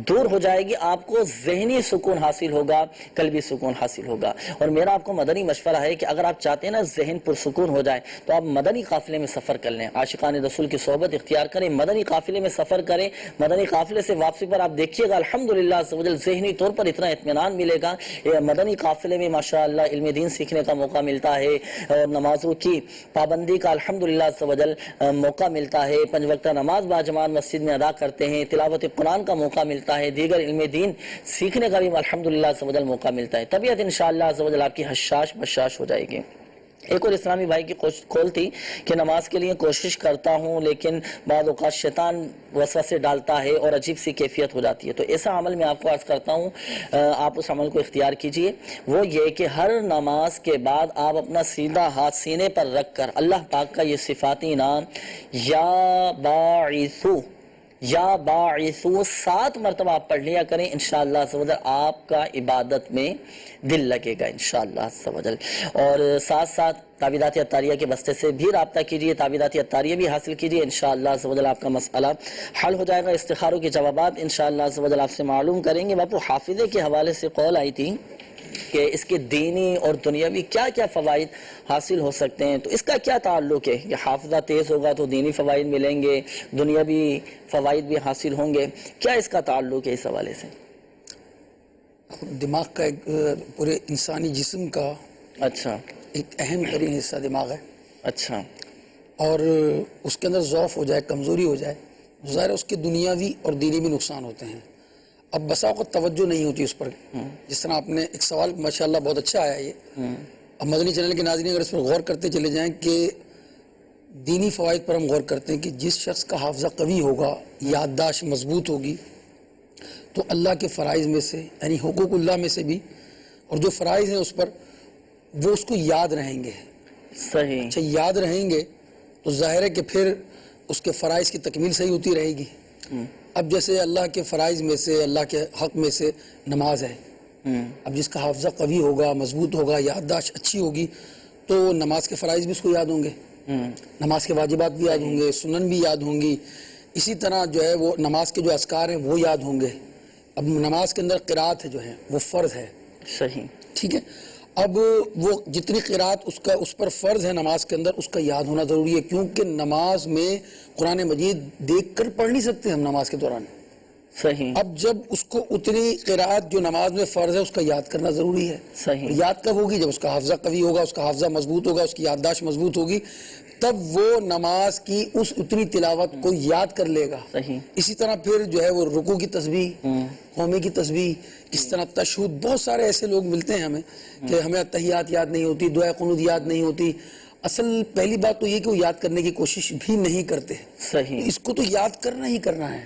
دور ہو جائے گی. آپ کو ذہنی سکون حاصل ہوگا، قلبی سکون حاصل ہوگا. اور میرا آپ کو مدنی مشورہ ہے کہ اگر آپ چاہتے ہیں نا ذہن پرسکون ہو جائے تو آپ مدنی قافلے میں سفر کر لیں، عاشقان رسول کی صحبت اختیار کریں، مدنی قافلے میں سفر کریں. مدنی قافلے سے واپسی پر آپ دیکھیے گا الحمدللہ عز و جل ذہنی طور پر اتنا اطمینان ملے گا. مدنی قافلے میں ماشاءاللہ علم دین سیکھنے کا موقع ملتا ہے، اور نمازوں کی پابندی کا الحمدللہ عز و جل موقع ملتا ہے. 5 وقتہ نماز باجماعت مسجد میں ادا کرتے ہیں، تلاوت قرآن کا موقع ملتا ہے، دیگر علم دین سیکھنے کا بھی الحمدللہ عز و جل موقع ملتا ہے. طبیعت انشاءاللہ عز و جل آپ کی حشاش بشاش ہو جائے گی. ایک اور اسلامی بھائی کی کال تھی کہ نماز کے لیے کوشش کرتا ہوں لیکن بعض اوقات شیطان وسوسے ڈالتا ہے اور عجیب سی کیفیت ہو جاتی ہے. تو ایسا عمل میں آپ کو عرض کرتا ہوں، آپ اس عمل کو اختیار کیجئے. وہ یہ کہ ہر نماز کے بعد آپ اپنا سیدھا ہاتھ سینے پر رکھ کر اللہ پاک کا یہ صفاتی نام یا باعثو یا باعثو 7 مرتبہ آپ پڑھ لیا کریں. انشاءاللہ عز و جل آپ کا عبادت میں دل لگے گا انشاءاللہ عز و جل. اور ساتھ ساتھ تعویذات عطاریہ کے بستے سے بھی رابطہ کیجئے، تعویذات عطاریہ بھی حاصل کیجئے. انشاءاللہ عز و جل آپ کا مسئلہ حل ہو جائے گا. استخاروں کے جوابات انشاءاللہ عز و جل آپ سے معلوم کریں گے. باپو حافظے کے حوالے سے کال آئی تھی کہ اس کے دینی اور دنیاوی کیا کیا فوائد حاصل ہو سکتے ہیں. تو اس کا کیا تعلق ہے کہ حافظہ تیز ہوگا تو دینی فوائد ملیں گے، دنیاوی فوائد بھی حاصل ہوں گے؟ کیا اس کا تعلق ہے اس حوالے سے؟ دماغ کا ایک پورے انسانی جسم کا اچھا ایک اہم ترین حصہ دماغ ہے. اچھا. اور اس کے اندر ضعف ہو جائے، کمزوری ہو جائے، ظاہر ہے اس کے دنیاوی اور دینی بھی نقصان ہوتے ہیں. اب بسا اوقات توجہ نہیں ہوتی اس پر. جس طرح آپ نے ایک سوال ماشاءاللہ بہت اچھا آیا یہ. اب مدنی چینل کے ناظرین اگر اس پر غور کرتے چلے جائیں کہ دینی فوائد پر ہم غور کرتے ہیں کہ جس شخص کا حافظہ قوی ہوگا، یادداشت مضبوط ہوگی، تو اللہ کے فرائض میں سے یعنی حقوق اللہ میں سے بھی اور جو فرائض ہیں اس پر وہ اس کو یاد رہیں گے. صحیح. اچھا یاد رہیں گے تو ظاہر ہے کہ پھر اس کے فرائض کی تکمیل صحیح ہوتی رہے گی. اب جیسے اللہ کے فرائض میں سے، اللہ کے حق میں سے نماز ہے. اب جس کا حافظہ قوی ہوگا، مضبوط ہوگا، یادداشت اچھی ہوگی تو نماز کے فرائض بھی اس کو یاد ہوں گے، نماز کے واجبات بھی یاد ہوں گے، سنن بھی یاد ہوں گی. اسی طرح جو ہے وہ نماز کے جو اذکار ہیں وہ یاد ہوں گے. اب نماز کے اندر قرات ہے جو ہے وہ فرض ہے. صحیح. ٹھیک ہے. اب وہ جتنی قرات اس پر فرض ہے نماز کے اندر اس کا یاد ہونا ضروری ہے، کیونکہ نماز میں قرآن مجید دیکھ کر پڑھ نہیں سکتے ہم نماز کے دوران. صحیح. اب جب اس کو اتنی قرات جو نماز میں فرض ہے اس کا یاد کرنا ضروری ہے. صحیح. یاد کب ہوگی؟ جب اس کا حافظہ قوی ہوگا، اس کا حافظہ مضبوط ہوگا، اس کی یادداشت مضبوط ہوگی، تب وہ نماز کی اس اتنی تلاوت کو یاد کر لے گا. صحیح. اسی طرح پھر جو ہے وہ رکوع کی تسبیح، قومی کی تسبیح، اس طرح تشہد. بہت سارے ایسے لوگ ملتے ہیں ہمیں کہ ہمیں تحیات یاد نہیں ہوتی، دعائے قنوت یاد نہیں ہوتی. اصل پہلی بات تو یہ کہ وہ یاد کرنے کی کوشش بھی نہیں کرتے. صحیح. اس کو تو یاد کرنا ہی کرنا ہے.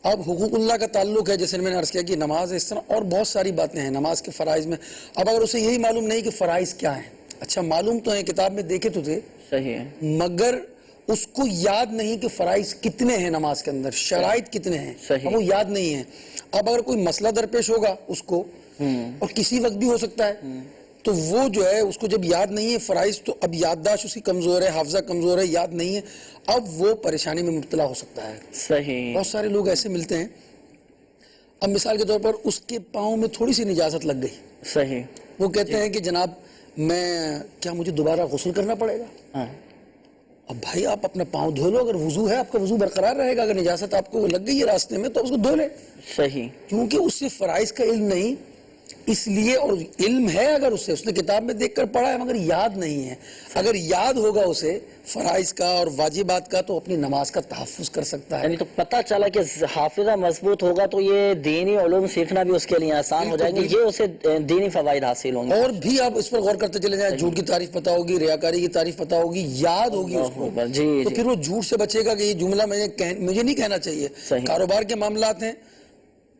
اب حقوق اللہ کا تعلق ہے، جیسے میں نے عرض کیا کہ نماز ہے، اس طرح اور بہت ساری باتیں ہیں نماز کے فرائض میں. اب اگر اسے یہی معلوم نہیں کہ فرائض کیا ہیں، اچھا معلوم تو ہے، کتاب میں دیکھے تو تھے، صحیح ہے، مگر اس کو یاد نہیں کہ فرائض کتنے ہیں نماز کے اندر، شرائط کتنے ہیں، اب وہ یاد نہیں ہے. اب اگر کوئی مسئلہ درپیش ہوگا اس کو، اور کسی وقت بھی ہو سکتا ہے، تو وہ جو ہے اس کو جب یاد نہیں ہے فرائض، تو اب یادداشت اس کی کمزور ہے، حافظہ کمزور ہے، یاد نہیں ہے، اب وہ پریشانی میں مبتلا ہو سکتا ہے. صحیح. بہت سارے لوگ ایسے ملتے ہیں. اب مثال کے طور پر اس کے پاؤں میں تھوڑی سی نجاست لگ گئی. صحیح. وہ کہتے ہیں کہ جناب میں کیا مجھے دوبارہ غسل کرنا پڑے گا؟ اب بھائی آپ اپنا پاؤں دھو لو, اگر وضو ہے آپ کا وضو برقرار رہے گا, اگر نجاست آپ کو لگ گئی ہے راستے میں تو اس کو دھو لے. صحیح, کیونکہ اس سے فرائض کا علم نہیں, اس لیے, اور علم ہے اگر اس نے کتاب میں دیکھ کر پڑھا ہے مگر یاد نہیں ہے. اگر یاد ہوگا اسے فرائض کا اور واجبات کا تو اپنی نماز کا تحفظ کر سکتا ہے. یعنی تو پتہ چلا کہ حافظہ مضبوط ہوگا تو یہ دینی علوم سیکھنا بھی اس کے لیے آسان ہو جائیں گے, یہ اسے دینی فوائد حاصل ہوں گے. اور بھی آپ اس پر غور کرتے چلے جائیں, جھوٹ کی تعریف پتہ ہوگی, ریاکاری کی تعریف پتہ ہوگی, یاد ہوگی اس کو, تو پھر وہ جھوٹ سے بچے گا کہ یہ جملہ مجھے نہیں کہنا چاہیے. کاروبار کے معاملات ہیں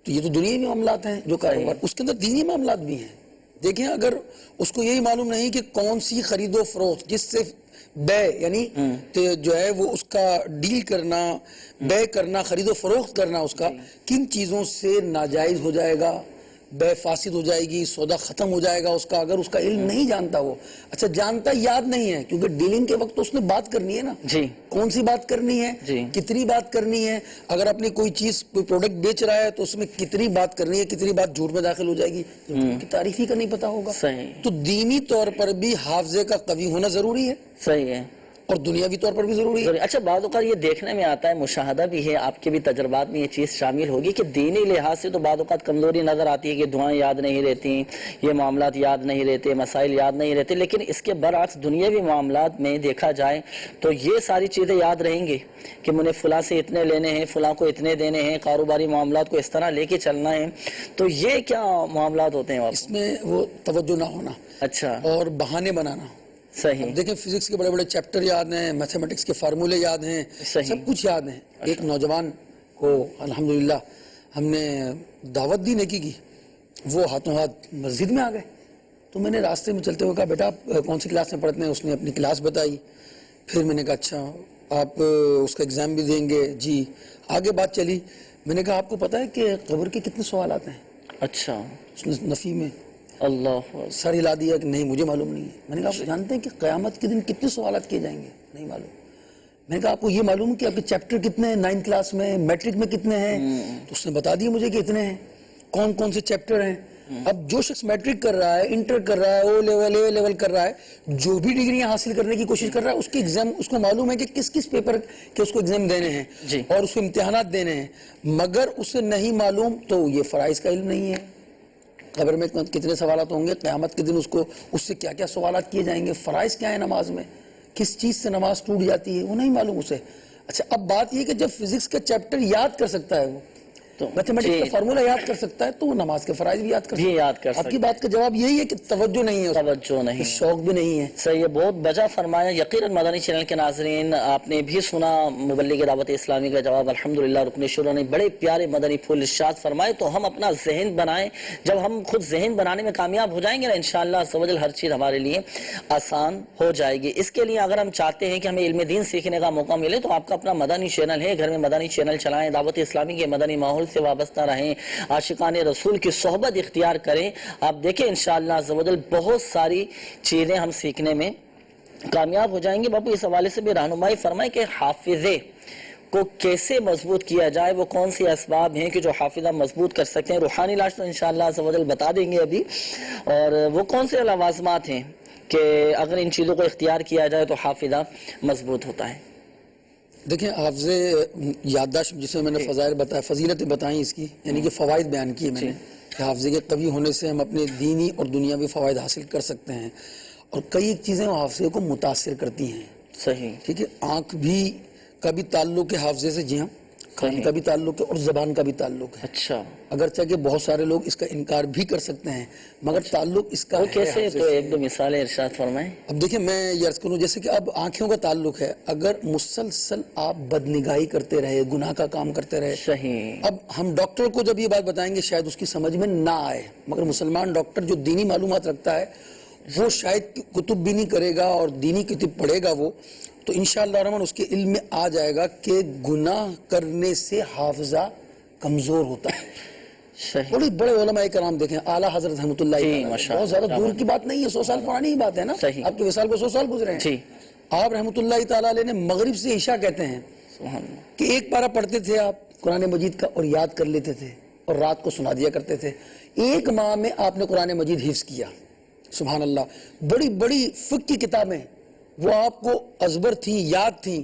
تو یہ تو دنیا میں معاملات ہیں جو کاروبار, اس کے اندر دینی معاملات بھی ہیں. دیکھیں اگر اس کو یہی معلوم نہیں کہ کون سی خرید و فروخت, جس سے بے یعنی جو ہے وہ اس کا ڈیل کرنا, بے کرنا, خرید و فروخت کرنا, اس کا کن چیزوں سے ناجائز ہو جائے گا, بے فاسد ہو جائے گی, سودا ختم ہو جائے گا اس کا, اگر اس کا علم نہیں جانتا وہ, اچھا جانتا یاد نہیں ہے, کیونکہ ڈیلنگ کے وقت تو اس نے بات کرنی ہے نا, کون سی بات کرنی ہے, کتنی بات کرنی ہے, اگر اپنی کوئی چیز کوئی پروڈکٹ بیچ رہا ہے تو اس میں کتنی بات کرنی ہے, کتنی بات جھوٹ میں داخل ہو جائے گی, کی تعریف ہی کا نہیں پتا ہوگا. تو دینی طور پر بھی حافظے کا قوی ہونا ضروری ہے. صحیح ہے, اور دنیاوی طور پر بھی ضروری ہے. اچھا بعض اوقات یہ دیکھنے میں آتا ہے, مشاہدہ بھی ہے, آپ کے بھی تجربات میں یہ چیز شامل ہوگی کہ دینی لحاظ سے تو بعض اوقات کمزوری نظر آتی ہے کہ دعائیں یاد نہیں رہتی, یہ معاملات یاد نہیں رہتے, مسائل یاد نہیں رہتے, لیکن اس کے برعکس دنیاوی معاملات میں دیکھا جائے تو یہ ساری چیزیں یاد رہیں گی کہ مجھے فلاں سے اتنے لینے ہیں, فلاں کو اتنے دینے ہیں, کاروباری معاملات کو اس طرح لے کے چلنا ہے, تو یہ کیا معاملات ہوتے ہیں اس میں؟ وہ توجہ نہ ہونا, اچھا, اور بہانے بنانا. صحیح, دیکھیں فزکس کے بڑے بڑے چیپٹر یاد ہیں, میتھمیٹکس کے فارمولے یاد ہیں, سب کچھ یاد ہیں. ایک نوجوان کو الحمدللہ ہم نے دعوت دی نیکی کی, وہ ہاتھوں ہاتھ مسجد میں آ گئے. تو میں نے راستے میں چلتے ہوئے کہا بیٹا آپ کون سی کلاس میں پڑھتے ہیں؟ اس نے اپنی کلاس بتائی. پھر میں نے کہا اچھا آپ اس کا ایگزام بھی دیں گے؟ جی. آگے بات چلی, میں نے کہا آپ کو پتا ہے کہ قبر کے کتنے سوالات ہیں؟ اچھا. اس نے نفی میں اللہ سر ہلا دیا کہ نہیں مجھے معلوم نہیں ہے. میں نے کہا آپ جانتے ہیں کہ قیامت کے دن کتنے سوالات کیے جائیں گے؟ نہیں معلوم. میں نے کہا آپ کو یہ معلوم کہ آپ کے چیپٹر کتنے ہیں 9 کلاس میں, میٹرک میں کتنے ہیں؟ تو اس نے بتا دیا مجھے کہ اتنے ہیں. کون کون سے چیپٹر ہیں؟ اب جو شخص میٹرک کر رہا ہے, انٹر کر رہا ہے, او لیول, اے لیول کر رہا ہے, جو بھی ڈگریاں حاصل کرنے کی کوشش کر رہا ہے, اس کے ایگزام اس کو معلوم ہے کہ کس کس پیپر کے اس کو ایگزام دینے ہیں اور اس کو امتحانات دینے ہیں, مگر اسے نہیں معلوم تو یہ فرائض کا علم نہیں ہے. قبر میں کتنے سوالات ہوں گے, قیامت کے دن اس سے کیا کیا سوالات کیے جائیں گے, فرائض کیا ہے نماز میں, کس چیز سے نماز ٹوٹ جاتی ہے, وہ نہیں معلوم اسے. اچھا اب بات یہ کہ جب فزکس کا چیپٹر یاد کر سکتا ہے, وہ میتھمیٹکس کا فارمولہ یاد کر سکتا ہے, تو وہ نماز کے فرائض بھی یاد کر سکتا ہے. آپ کی بات کا جواب یہی ہے کہ توجہ نہیں ہے, توجہ نہیں, شوق بھی نہیں ہے. صحیح ہے, بہت بجا فرمایا. یقیناً مدنی چینل کے ناظرین آپ نے بھی سنا مبلغ دعوت اسلامی کا جواب. الحمدللہ رکن شورا نے بڑے پیارے مدنی پھول ارشاد فرمائے. تو ہم اپنا ذہن بنائیں, جب ہم خود ذہن بنانے میں کامیاب ہو جائیں گے نا انشاءاللہ عز و جل ہر چیز ہمارے لیے آسان ہو جائے گی. اس کے لیے اگر ہم چاہتے ہیں کہ ہمیں علم دین سیکھنے کا موقع ملے تو آپ کا اپنا مدنی چینل ہے, گھر میں مدنی چینل چلائیں, دعوت اسلامی کے مدنی ماحول سے وابستہ رہیں, عاشقان رسول کی صحبت اختیار کریں. آپ دیکھیں انشاءاللہ عز و جل بہت ساری چیزیں ہم سیکھنے میں کامیاب ہو جائیں گے. باپو اس حوالے سے بھی رہنمائی فرمائیں کہ حافظے کو کیسے مضبوط کیا جائے, وہ کون سی اسباب ہیں کہ جو حافظہ مضبوط کر سکتے ہیں. روحانی علاج تو انشاءاللہ عز و جل بتا دیں گے ابھی, اور وہ کون سے لوازمات ہیں کہ اگر ان چیزوں کو اختیار کیا جائے تو حافظہ مضبوط ہوتا ہے. دیکھیں حافظے یادداشت جسے میں نے فضائل بتایا, فضیلتیں بتائیں اس کی, یعنی کہ فوائد بیان کیے میں نے کہ حافظے کے قوی ہونے سے ہم اپنے دینی اور دنیاوی فوائد حاصل کر سکتے ہیں. اور کئی چیزیں حافظے کو متاثر کرتی ہیں. صحیح, ٹھیک ہے. آنکھ بھی کا بھی تعلق ہے حافظے سے, جی ہاں, کان کا بھی تعلق ہے اور زبان کا بھی تعلق ہے. اچھا, اگرچہ کہ بہت سارے لوگ اس کا انکار بھی کر سکتے ہیں, مگر تعلق اس کا کیسے, تو ایک دو مثالیں ارشاد فرمائیں. اب دیکھیں میں یہ عرض کروں, جیسے کہ اب آنکھوں کا تعلق ہے, اگر مسلسل آپ بدنگاہی کرتے رہے, گناہ کا کام کرتے رہے. صحیح. اب ہم ڈاکٹر کو جب یہ بات بتائیں گے شاید اس کی سمجھ میں نہ آئے, مگر مسلمان ڈاکٹر جو دینی معلومات رکھتا ہے وہ شاید کتب بھی نہیں کرے گا اور دینی کتب پڑھے گا وہ, تو انشاءاللہ الرحمن اس کے علم میں آ جائے گا کہ گناہ کرنے سے حافظہ کمزور ہوتا ہے. بڑے بڑے علماء کرام دیکھیں, اعلیٰ حضرت رحمۃ اللہ علیہ, بہت زیادہ دور کی بات نہیں ہے, 100 سال پرانی ہی بات ہے نا, آپ کے وصال کو 100 سال گزرے ہیں. آپ رحمۃ اللہ تعالیٰ علیہ نے مغرب سے عشاء کہتے ہیں کہ ایک پارہ پڑھتے تھے آپ قرآن مجید کا اور یاد کر لیتے تھے اور رات کو سنا دیا کرتے تھے. 1 ماہ میں آپ نے قرآن مجید حفظ کیا. سبحان اللہ. بڑی بڑی فقہ کی کتابیں وہ آپ کو ازبر تھی، یاد تھی.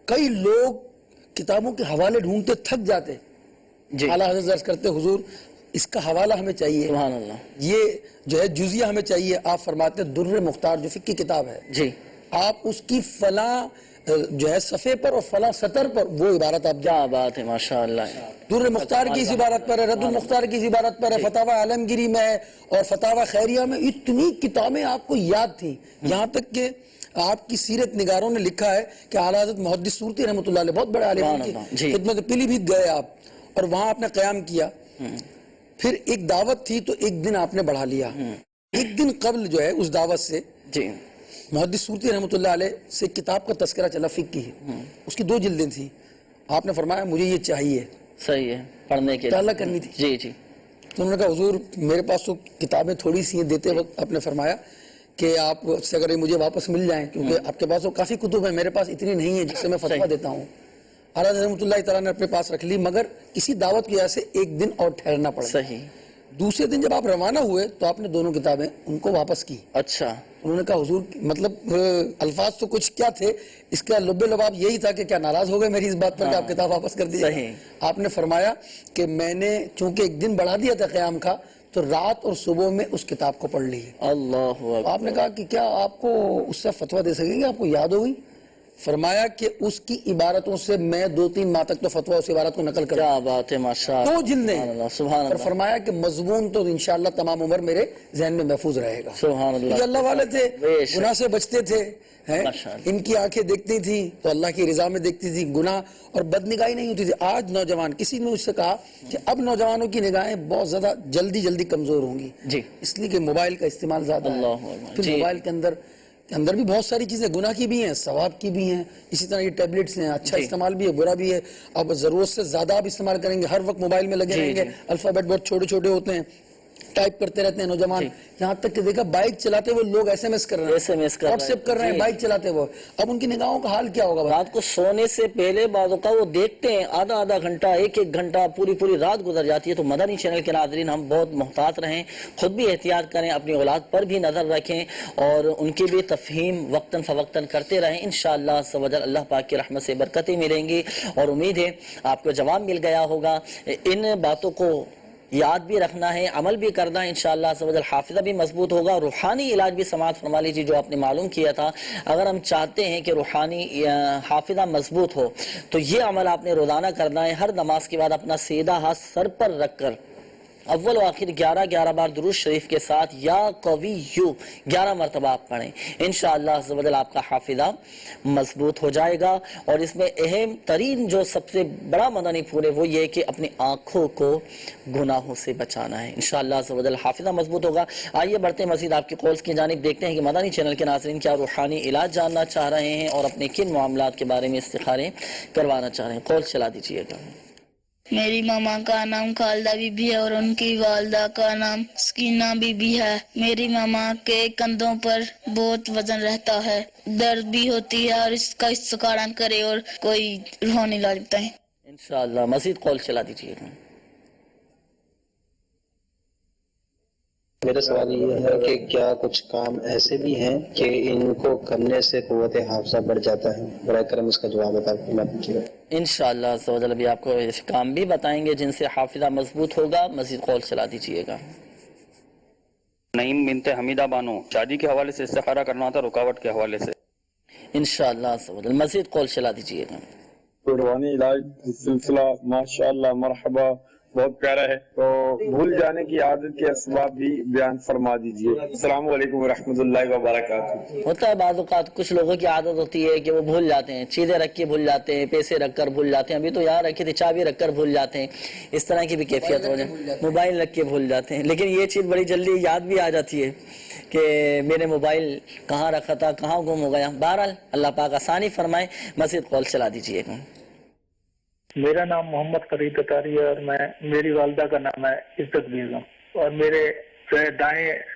کئی لوگ کتابوں کے حوالے ڈھونڈتے تھک جاتے. اعلیٰ حضرت عرض کرتے حضور اس کا حوالہ ہمیں چاہیے، سبحان اللہ، یہ جو ہے جزیہ ہمیں چاہیے. آپ فرماتے ہیں در مختار جو فقہ کی کتاب ہے، جی آپ اس کی فلاں جو ہے صفحے پر اور فلاں سطر پر وہ عبارت آپ کیا بات ہے، ماشاءاللہ. در مختار کی اس عبارت پر ہے، رد المختار کی اس عبارت پر ہے، فتاوی عالمگیری میں ہے اور فتاوی خیریہ میں. اتنی کتابیں آپ کو یاد تھیں، یہاں تک کہ آپ کی سیرت نگاروں نے لکھا ہے کہ اعلیٰ حضرت محدث سورتی رحمۃ اللہ علیہ بہت بڑے عالم ہیں، کی خدمت پیلی بھیت گئے آپ اور وہاں آپ نے قیام کیا. پھر ایک دعوت تھی تو ایک دن آپ نے بڑھا لیا. ایک دن قبل جو ہے اس دعوت سے محدث سورتی رحمۃ اللہ علیہ سے کتاب کا تذکرہ چلا فقہ کی، اس کی 2 جلدیں تھیں. آپ نے فرمایا مجھے یہ چاہیے، صحیح ہے، پڑھنے کے مطالعہ کرنی تھی. جی جی. تو انہوں نے کہا حضور میرے پاس تو کتابیں تھوڑی سی ہیں. دیتے وقت آپ نے فرمایا کہ آپ سے اگر مجھے واپس مل جائیں، کیونکہ آپ کے پاس تو کافی کتب ہیں، میرے پاس اتنی نہیں ہے جس سے میں فتویٰ دیتا ہوں. اعلیٰ رحمۃ اللہ تعالیٰ نے اپنے پاس رکھ لی، مگر کسی دعوت کی وجہ سے ایک دن اور ٹھہرنا پڑا. صحیح. دوسرے دن جب آپ روانہ ہوئے تو آپ نے دونوں کتابیں ان کو واپس کی. اچھا. انہوں نے کہا حضور مطلب الفاظ تو کچھ کیا تھے، اس کا لب لباب یہی تھا کہ کیا ناراض ہو گئے میری اس بات پر کہ آپ کتاب واپس کر دی. آپ نے فرمایا کہ میں نے چونکہ ایک دن بڑھا دیا تھا قیام کا، تو رات اور صبح میں اس کتاب کو پڑھ لی. اللہ. آپ نے کہا کہ کیا آپ کو اس سے فتویٰ دے سکیں گے، آپ کو یاد ہوگی؟ فرمایا کہ اس کی عبارتوں سے میں 2-3 ماہ تک تو فتویٰ اس عبارت کو نقل کروں. کیا بات ہے، ماشاءاللہ. 2 جلدیں. سبحان اللہ. اور فرمایا کہ مضمون تو انشاءاللہ تمام عمر میرے ذہن میں محفوظ رہے گا. سبحان اللہ. یہ اللہ والے تھے، گناہ سے بچتے تھے. ان کی آنکھیں دیکھتی تھی تو اللہ کی رضا میں دیکھتی تھی، گناہ اور بدنگاہی نہیں ہوتی تھی. آج نوجوان، کسی نے مجھ سے کہا کہ اب نوجوانوں کی نگاہیں بہت زیادہ جلدی کمزور ہوں گی، اس لیے کہ موبائل کا استعمال زیادہ ہے. پھر موبائل کے اندر بھی بہت ساری چیزیں گناہ کی بھی ہیں، ثواب کی بھی ہیں. اسی طرح یہ ٹیبلٹس ہیں، اچھا استعمال بھی ہے، برا بھی ہے. اب ضرورت سے زیادہ آپ استعمال کریں گے، ہر وقت موبائل میں لگے رہیں گے. الفابیٹ بہت چھوٹے ہوتے ہیں، ٹائپ کرتے رہتے ہیں نوجوان. یہاں تک کہ دیکھا بائک چلاتے ہوئے لوگ ایس ایم ایس کر رہے ہیں، واٹس ایپ کر رہے ہیں بائک چلاتے ہوئے. اب ان کی نگاہوں کا حال کیا ہوگا؟ رات کو سونے سے پہلے بعض اوقات وہ دیکھتے ہیں آدھا گھنٹہ، ایک گھنٹہ، پوری رات گزر جاتی ہے. تو مدنی چینل کے ناظرین ہم بہت محتاط رہیں، خود بھی احتیاط کریں، اپنی اولاد پر بھی نظر رکھیں اور ان کی بھی تفہیم وقتاً فوقتاً کرتے رہیں. انشاءاللہ عز و جل اللہ پاک کی رحمت سے برکتیں ملیں گی اور امید ہے آپ کو جواب مل گیا ہوگا. ان باتوں کو یاد بھی رکھنا ہے، عمل بھی کرنا ہے. انشاءاللہ عز و جل حافظہ بھی مضبوط ہوگا. روحانی علاج بھی سماعت فرما لیجیے جو آپ نے معلوم کیا تھا. اگر ہم چاہتے ہیں کہ روحانی حافظہ مضبوط ہو تو یہ عمل آپ نے روزانہ کرنا ہے. ہر نماز کے بعد اپنا سیدھا ہاتھ سر پر رکھ کر اول و آخر 11 بار درود شریف کے ساتھ یا قویو 11 مرتبہ آپ پڑھیں. انشاءاللہ عز و جل آپ کا حافظہ مضبوط ہو جائے گا. اور اس میں اہم ترین جو سب سے بڑا مدنی پھول ہے وہ یہ کہ اپنی آنکھوں کو گناہوں سے بچانا ہے. انشاءاللہ عز و جل حافظہ مضبوط ہوگا. آئیے بڑھتے مزید آپ کی کالز کی جانب، دیکھتے ہیں کہ مدنی چینل کے ناظرین کیا روحانی علاج جاننا چاہ رہے ہیں اور اپنے کن معاملات کے بارے میں استخارے کروانا چاہ رہے ہیں. کال چلا دیجیے گا. میری ماما کا نام خالدہ بی بی ہے اور ان کی والدہ کا نام سکینہ بی بی ہے. میری ماما کے کندھوں پر بہت وزن رہتا ہے، درد بھی ہوتی ہے اور اس کا استخارہ کرے اور کوئی روحانی علاج بتائیں. انشاءاللہ مزید کال چلا دیجیے گا. میرا سوال یہ ہے کہ کیا کچھ کام ایسے بھی ہیں کہ ان کو کرنے سے قوت حافظہ بڑھ جاتا ہے؟ برائے کرم اس کا جواب بتا دیجیے. انشاءاللہ عز و جل ابھی آپ کو ایسے کام بھی بتائیں گے جن سے حافظہ مضبوط ہوگا. مزید کال چلا دیجیے گا. نعیم بنت حمیدہ بانو، شادی کے حوالے سے استخارہ کرنا تھا، رکاوٹ کے حوالے سے. انشاءاللہ عز و جل مزید کال چلا دیجیے گا. روحانی علاج سلسلہ ماشاءاللہ مرحبا بہت پیارا ہے، تو بھول جانے کی عادت کے اسباب بھی بیان فرما دیجیے. السلام علیکم ورحمۃ اللہ وبرکاتہ. ہوتا ہے بعض اوقات کچھ لوگوں کی عادت ہوتی ہے کہ وہ بھول جاتے ہیں، چیزیں رکھ کے بھول جاتے ہیں، پیسے رکھ کر بھول جاتے ہیں. ابھی تو یہاں رکھی تھی چابی رکھ کر بھول جاتے ہیں. اس طرح کی بھی کیفیت ہو جائے، موبائل رکھ کے بھول جاتے ہیں. لیکن یہ چیز بڑی جلدی یاد بھی آ جاتی ہے کہ میں نے موبائل کہاں رکھا تھا، کہاں گم ہو گیا. بہرحال اللہ پاک آسانی فرمائے. مزید کال چلا دیجیے گا. میرا نام محمد فرید اتاری ہے اور میری والدہ کا نام ہے عزت بیگم اور میرے دائیں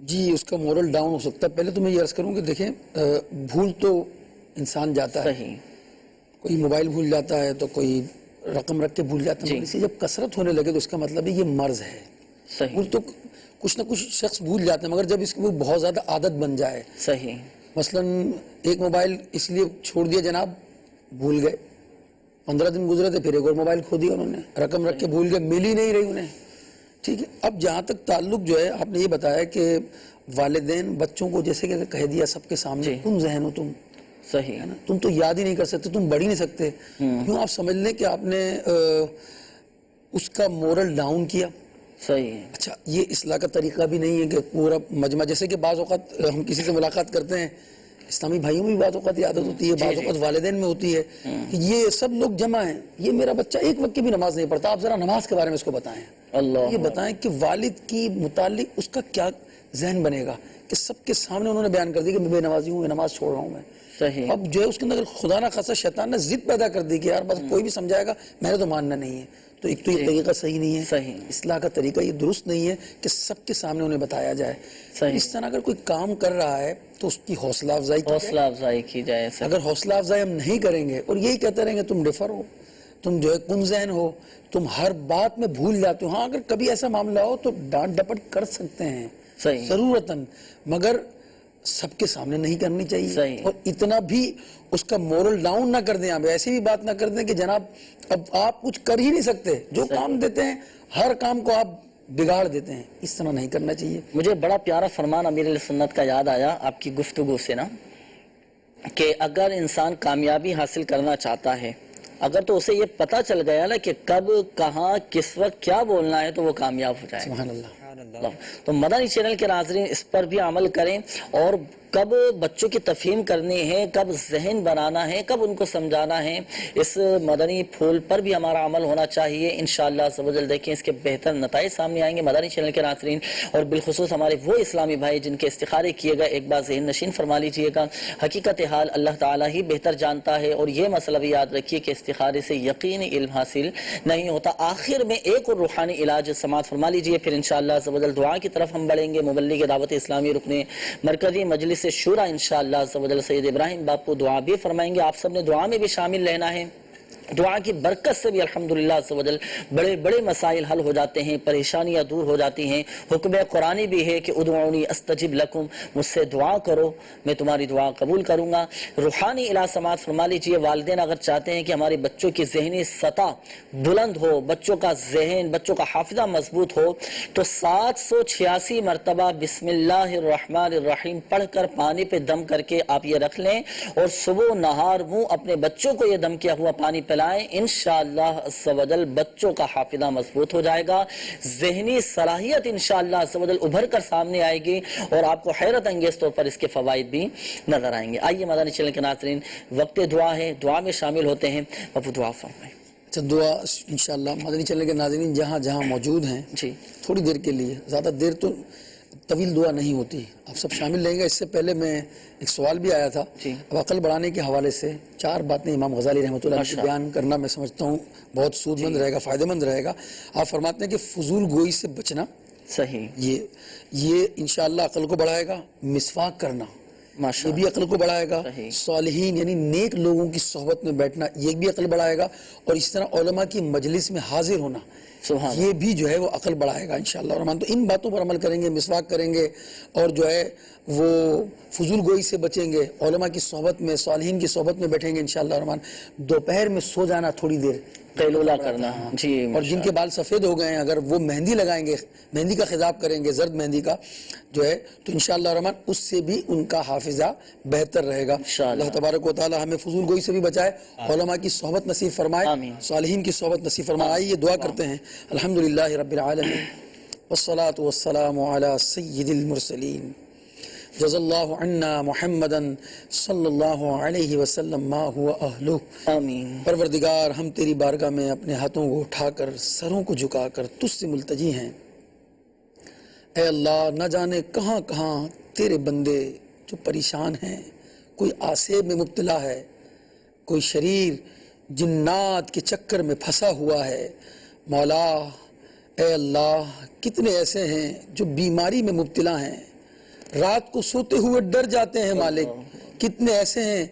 جی اس کا مورل ڈاؤن ہو سکتا ہے. پہلے تو میں یہ عرض کروں کہ دیکھیں بھول تو انسان جاتا ہے, کوئی موبائل بھول جاتا ہے تو کوئی رقم رکھ کے بھول جاتا ہے, اسے جب کثرت ہونے لگے تو اس کا مطلب ہے یہ مرض ہے. بھول تو کچھ نہ کچھ شخص بھول جاتے ہیں, مگر جب اس کی وہ بہت زیادہ عادت بن جائے, مثلا ایک موبائل اس لیے چھوڑ دیا جناب, بھول گئے, 15 دن گزرے تھے پھر ایک اور موبائل کھو دیا انہوں نے, رقم رکھ کے بھول گئے, مل ہی نہیں رہی انہیں. ٹھیک ہے, اب جہاں تک تعلق جو ہے آپ نے یہ بتایا کہ والدین بچوں کو جیسے کہ کہہ دیا سب کے سامنے تم ذہن ہو, تم صحیح ہے نا, تم تو یاد ہی نہیں کر سکتے, تم بڑھ ہی نہیں سکتے, کیوں آپ سمجھ لیں کہ آپ نے اس کا مورل ڈاؤن کیا. صحیح. اچھا یہ اصلاح کا طریقہ بھی نہیں ہے کہ پورا مجمع, جیسے کہ بعض اوقات ہم کسی سے ملاقات کرتے ہیں, اسلامی بھائیوں میں بھی بعض اوقات عادت ہوتی ہے, بعض اوقات والدین میں ہوتی ہے کہ یہ سب لوگ جمع ہیں, یہ میرا بچہ ایک وقت کی بھی نماز نہیں پڑھتا, آپ ذرا نماز کے بارے میں اس کو بتائیں, یہ بتائیں کہ والد کی متعلق اس کا کیا ذہن بنے گا کہ سب کے سامنے انہوں نے بیان کر دی کہ میں بے نمازی ہوں, میں نماز چھوڑ رہا ہوں میں. اب جو ہے اس کے اندر خدا نہ خاصا شیطان نے ضد پیدا کر دی کہ یار بس کوئی بھی سمجھائے گا میں نے تو ماننا نہیں ہے. تو ایک تو یہ طریقہ صحیح نہیں ہے, اصلاح کا طریقہ یہ درست نہیں ہے کہ سب کے سامنے انہیں بتایا جائے. اس طرح اگر کوئی کام کر رہا ہے تو اس کی حوصلہ افزائی کی جائے. اگر حوصلہ افزائی ہم نہیں کریں گے اور یہی کہتے رہیں گے تم ڈفر ہو, تم جو ہے کم ذہن ہو, تم ہر بات میں بھول جاتے ہو, ہاں اگر کبھی ایسا معاملہ ہو تو ڈانٹ ڈپٹ کر سکتے ہیں ضرورتاً, مگر سب کے سامنے نہیں کرنی چاہیے. اور اتنا بھی اس کا مورل ڈاؤن نہ کر دیں, آپ ایسی بھی بات نہ کر دیں کہ جناب اب آپ کچھ کر ہی نہیں سکتے, جو کام دیتے ہیں ہر کام کو آپ بگاڑ دیتے ہیں, اس طرح نہیں کرنا چاہیے. مجھے بڑا پیارا فرمان امیر علیہ سنت کا یاد آیا آپ کی گفتگو سے نا, کہ اگر انسان کامیابی حاصل کرنا چاہتا ہے, اگر تو اسے یہ پتا چل گیا نا کہ کب کہاں کس وقت کیا بولنا ہے تو وہ کامیاب ہو جائے. سبحان اللہ. تو مدنی چینل کے ناظرین اس پر بھی عمل کریں, اور کب بچوں کی تفہیم کرنی ہے, کب ذہن بنانا ہے, کب ان کو سمجھانا ہے, اس مدنی پھول پر بھی ہمارا عمل ہونا چاہیے. انشاءاللہ عز و جل دیکھیں اس کے بہتر نتائج سامنے آئیں گے. مدنی چینل کے ناظرین اور بالخصوص ہمارے وہ اسلامی بھائی جن کے استخارے کیے گئے, ایک بار ذہن نشین فرما لیجئے گا, حقیقت حال اللہ تعالیٰ ہی بہتر جانتا ہے, اور یہ مسئلہ بھی یاد رکھیے کہ استخارے سے یقینی علم حاصل نہیں ہوتا. آخر میں ایک اور روحانی علاج سماعت فرما لیجئے, پھر انشاءاللہ عز و جل دعا کی طرف ہم بڑھیں گے. مبلغ دعوت اسلامی رکن مرکزی مجلس شورا انشاءاللہ عز و جل سید ابراہیم باپو دعا بھی فرمائیں گے. آپ سب نے دعا میں بھی شامل رہنا ہے. دعا کی برکت سے بھی الحمدللہ عز و جل بڑے بڑے مسائل حل ہو جاتے ہیں, پریشانیاں دور ہو جاتی ہیں. حکم قرآنی بھی ہے کہ ادعونی استجب لکم, مجھ سے دعا کرو میں تمہاری دعا قبول کروں گا. روحانی علاج سماعت فرما لیجئے. والدین اگر چاہتے ہیں کہ ہمارے بچوں کی ذہنی سطح بلند ہو, بچوں کا ذہن, بچوں کا حافظہ مضبوط ہو, تو 786 مرتبہ بسم اللہ الرحمن الرحیم پڑھ کر پانی پہ دم کر کے آپ یہ رکھ لیں, اور صبح نہار منہ اپنے بچوں کو یہ دم کیا ہوا پانی پلائیں. انشاءاللہ عز و جل بچوں کا حافظہ مضبوط ہو جائے گا, ذہنی صلاحیت انشاءاللہ عز و جل ابھر کر سامنے آئے گی, اور آپ کو حیرت انگیز طور پر اس کے فوائد بھی نظر آئیں گے. آئیے مدنی چینل کے ناظرین, وقت دعا ہے, دعا میں شامل ہوتے ہیں. ابو دعا فرمائیں. اچھا دعا انشاءاللہ مدنی چینل کے ناظرین جہاں جہاں موجود ہیں تھوڑی دیر کے لیے, زیادہ دیر تو طویل دعا نہیں ہوتی, آپ سب شامل لیں گے. اس سے پہلے میں ایک سوال بھی آیا تھا, اب عقل بڑھانے کے حوالے سے 4 باتیں امام غزالی رحمۃ اللہ علیہ بیان کرنا میں سمجھتا ہوں بہت سود مند رہے گا, فائدہ مند رہے گا. آپ فرماتے ہیں کہ فضول گوئی سے بچنا, یہ انشاءاللہ عقل کو بڑھائے گا. مسواک کرنا یہ بھی عقل کو بڑھائے گا. صالحین یعنی نیک لوگوں کی صحبت میں بیٹھنا یہ بھی عقل بڑھائے گا. اور اس طرح علماء کی مجلس میں حاضر ہونا یہ بھی جو ہے وہ عقل بڑھائے گا انشاءاللہ الرحمن. تو ان باتوں پر عمل کریں گے, مسواک کریں گے, اور جو ہے وہ فضول گوئی سے بچیں گے, علماء کی صحبت میں, صالحین کی صحبت میں بیٹھیں گے انشاءاللہ الرحمن. دوپہر میں سو جانا تھوڑی دیر, قیلولہ کرنا. اور جن کے بال سفید ہو گئے ہیں اگر وہ مہندی لگائیں گے, مہندی کا خضاب کریں گے, زرد مہندی کا جو ہے, تو انشاءاللہ الرحمن اس سے بھی ان کا حافظہ بہتر رہے گا. اللہ تبارک و تعالی ہمیں فضول گوئی سے بھی بچائے, علماء کی صحبت نصیب فرمائے, صالحین کی صحبت نصیب فرمائے. آئیے دعا کرتے ہیں. الحمدللہ رب العالمین والصلاة والسلام علی سید المرسلین جزا اللہ عنا محمدا صلی اللہ علیہ وسلم ما ہوا اہلہ. آمین. پروردگار ہم تیری بارگاہ میں اپنے ہاتھوں کو اٹھا کر, سروں کو جھکا کر تجھ سے ملتجی ہیں. اے اللہ نہ جانے کہاں کہاں تیرے بندے جو پریشان ہیں, کوئی آسیب میں مبتلا ہے, کوئی شریر جنات کے چکر میں پھنسا ہوا ہے. مولا اے اللہ کتنے ایسے ہیں جو بیماری میں مبتلا ہیں, رات کو سوتے ہوئے ڈر جاتے ہیں مالک. کتنے ایسے ہیں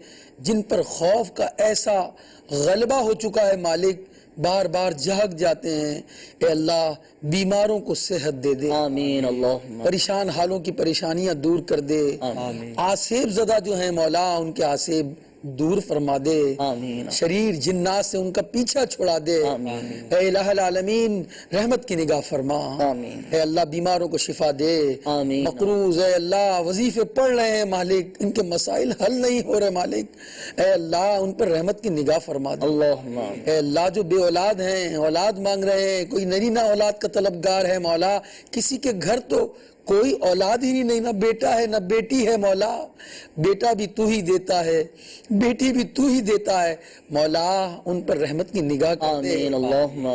جن پر خوف کا ایسا غلبہ ہو چکا ہے مالک، بار بار جھاگ جاتے ہیں. اے اللہ بیماروں کو صحت دے دے، آمین اللہم. پریشان حالوں کی پریشانیاں دور کر دے. آسیب زدہ جو ہیں مولا ان کے آسیب دور فرما دے. آمین. شریر جنات سے ان کا پیچھا چھڑا دے. اے الہ العالمین رحمت کی نگاہ فرما. آمین. اے اللہ بیماروں کو شفا دے. آمین. مقروض اے اللہ وظیفے پڑھ رہے ہیں مالک، ان کے مسائل حل نہیں ہو رہے مالک، اے اللہ ان پر رحمت کی نگاہ فرما دے. اللہم. اے اللہ جو بے اولاد ہیں اولاد مانگ رہے ہیں، کوئی نرینہ اولاد کا طلبگار ہے مولا، کسی کے گھر تو کوئی اولاد ہی نہیں، نہ بیٹا ہے نہ بیٹی ہے مولا. بیٹا بھی تو ہی دیتا ہے، بیٹی بھی تو ہی دیتا ہے مولا، ان پر رحمت کی نگاہ کر دے. آمین اللہم.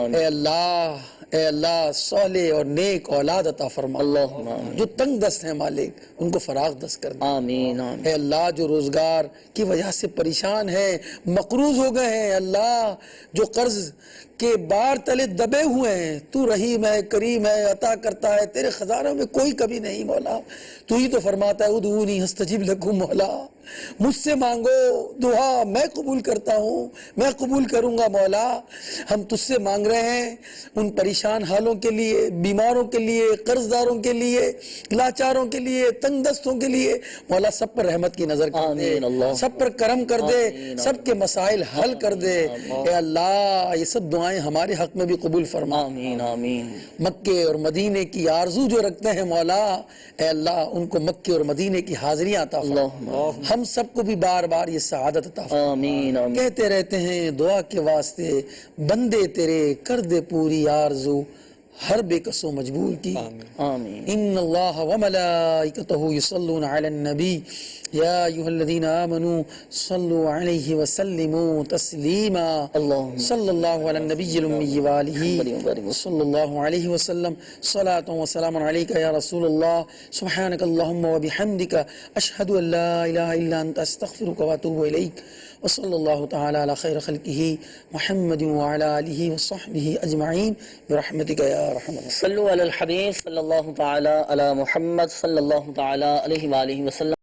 اے اللہ صالح اور نیک اولاد عطا فرما. اللہم. جو تنگ دست ہیں مالک ان کو فراغ دست کر دے. آمین. اے اللہ جو روزگار کی وجہ سے پریشان ہیں، مقروض ہو گئے ہیں، اللہ جو قرض کے بار تلے دبے ہوئے ہیں، تو رحیم ہے، کریم ہے، عطا کرتا ہے، تیرے خزانوں میں کوئی کمی نہیں مولا. تو ہی تو فرماتا ہے ادعونی استجب لکم مولا، مجھ سے مانگو دعا میں قبول کرتا ہوں، میں قبول کروں گا مولا. ہم تجھ سے مانگ رہے ہیں ان پریشان حالوں کے لیے، بیماروں کے لیے، قرض داروں کے لیے، لاچاروں کے لیے، تنگ دستوں کے لیے مولا. سب پر رحمت کی نظر کر دے، سب پر کرم کر دے، سب کے مسائل حل کر دے. اے اللہ یہ سب دعائیں ہمارے حق میں بھی قبول فرما. آمین. آمین. مکے اور مدینے کی آرزو جو رکھتے ہیں مولا، اے اللہ ان کو مکے اور مدینے کی حاضریاں عطا فرما. ہم سب کو بھی بار بار یہ سعادت عطا فرما. آمین. آمین. کہتے رہتے ہیں دعا کے واسطے بندے تیرے کر دے پوری آرزو ہر بے کسو مجبور کی. آمین. ان اللہ وملائکتہ یصلون علی النبی یا ایھا الذین آمنوا صلوا علیہ وسلموا تسلیما. صلی اللہ علی النبی الامی وآلہ صلی اللہ علیہ وسلم. صلاۃ و سلام علیک یا رسول اللہ. سبحانک اللہم وبحمدک اشہد ان لا الہ الا انت استغفرک واتوب الیک. وصلی اللہ تعالی علی خیر خلقہ محمد وعلی آلہ وصحبہ اجمعین برحمتک یا ارحم الراحمین. صلو علی الحبیب صلی اللہ تعالی علی محمد صلی اللہ تعالی علیہ وآلہ وسلم.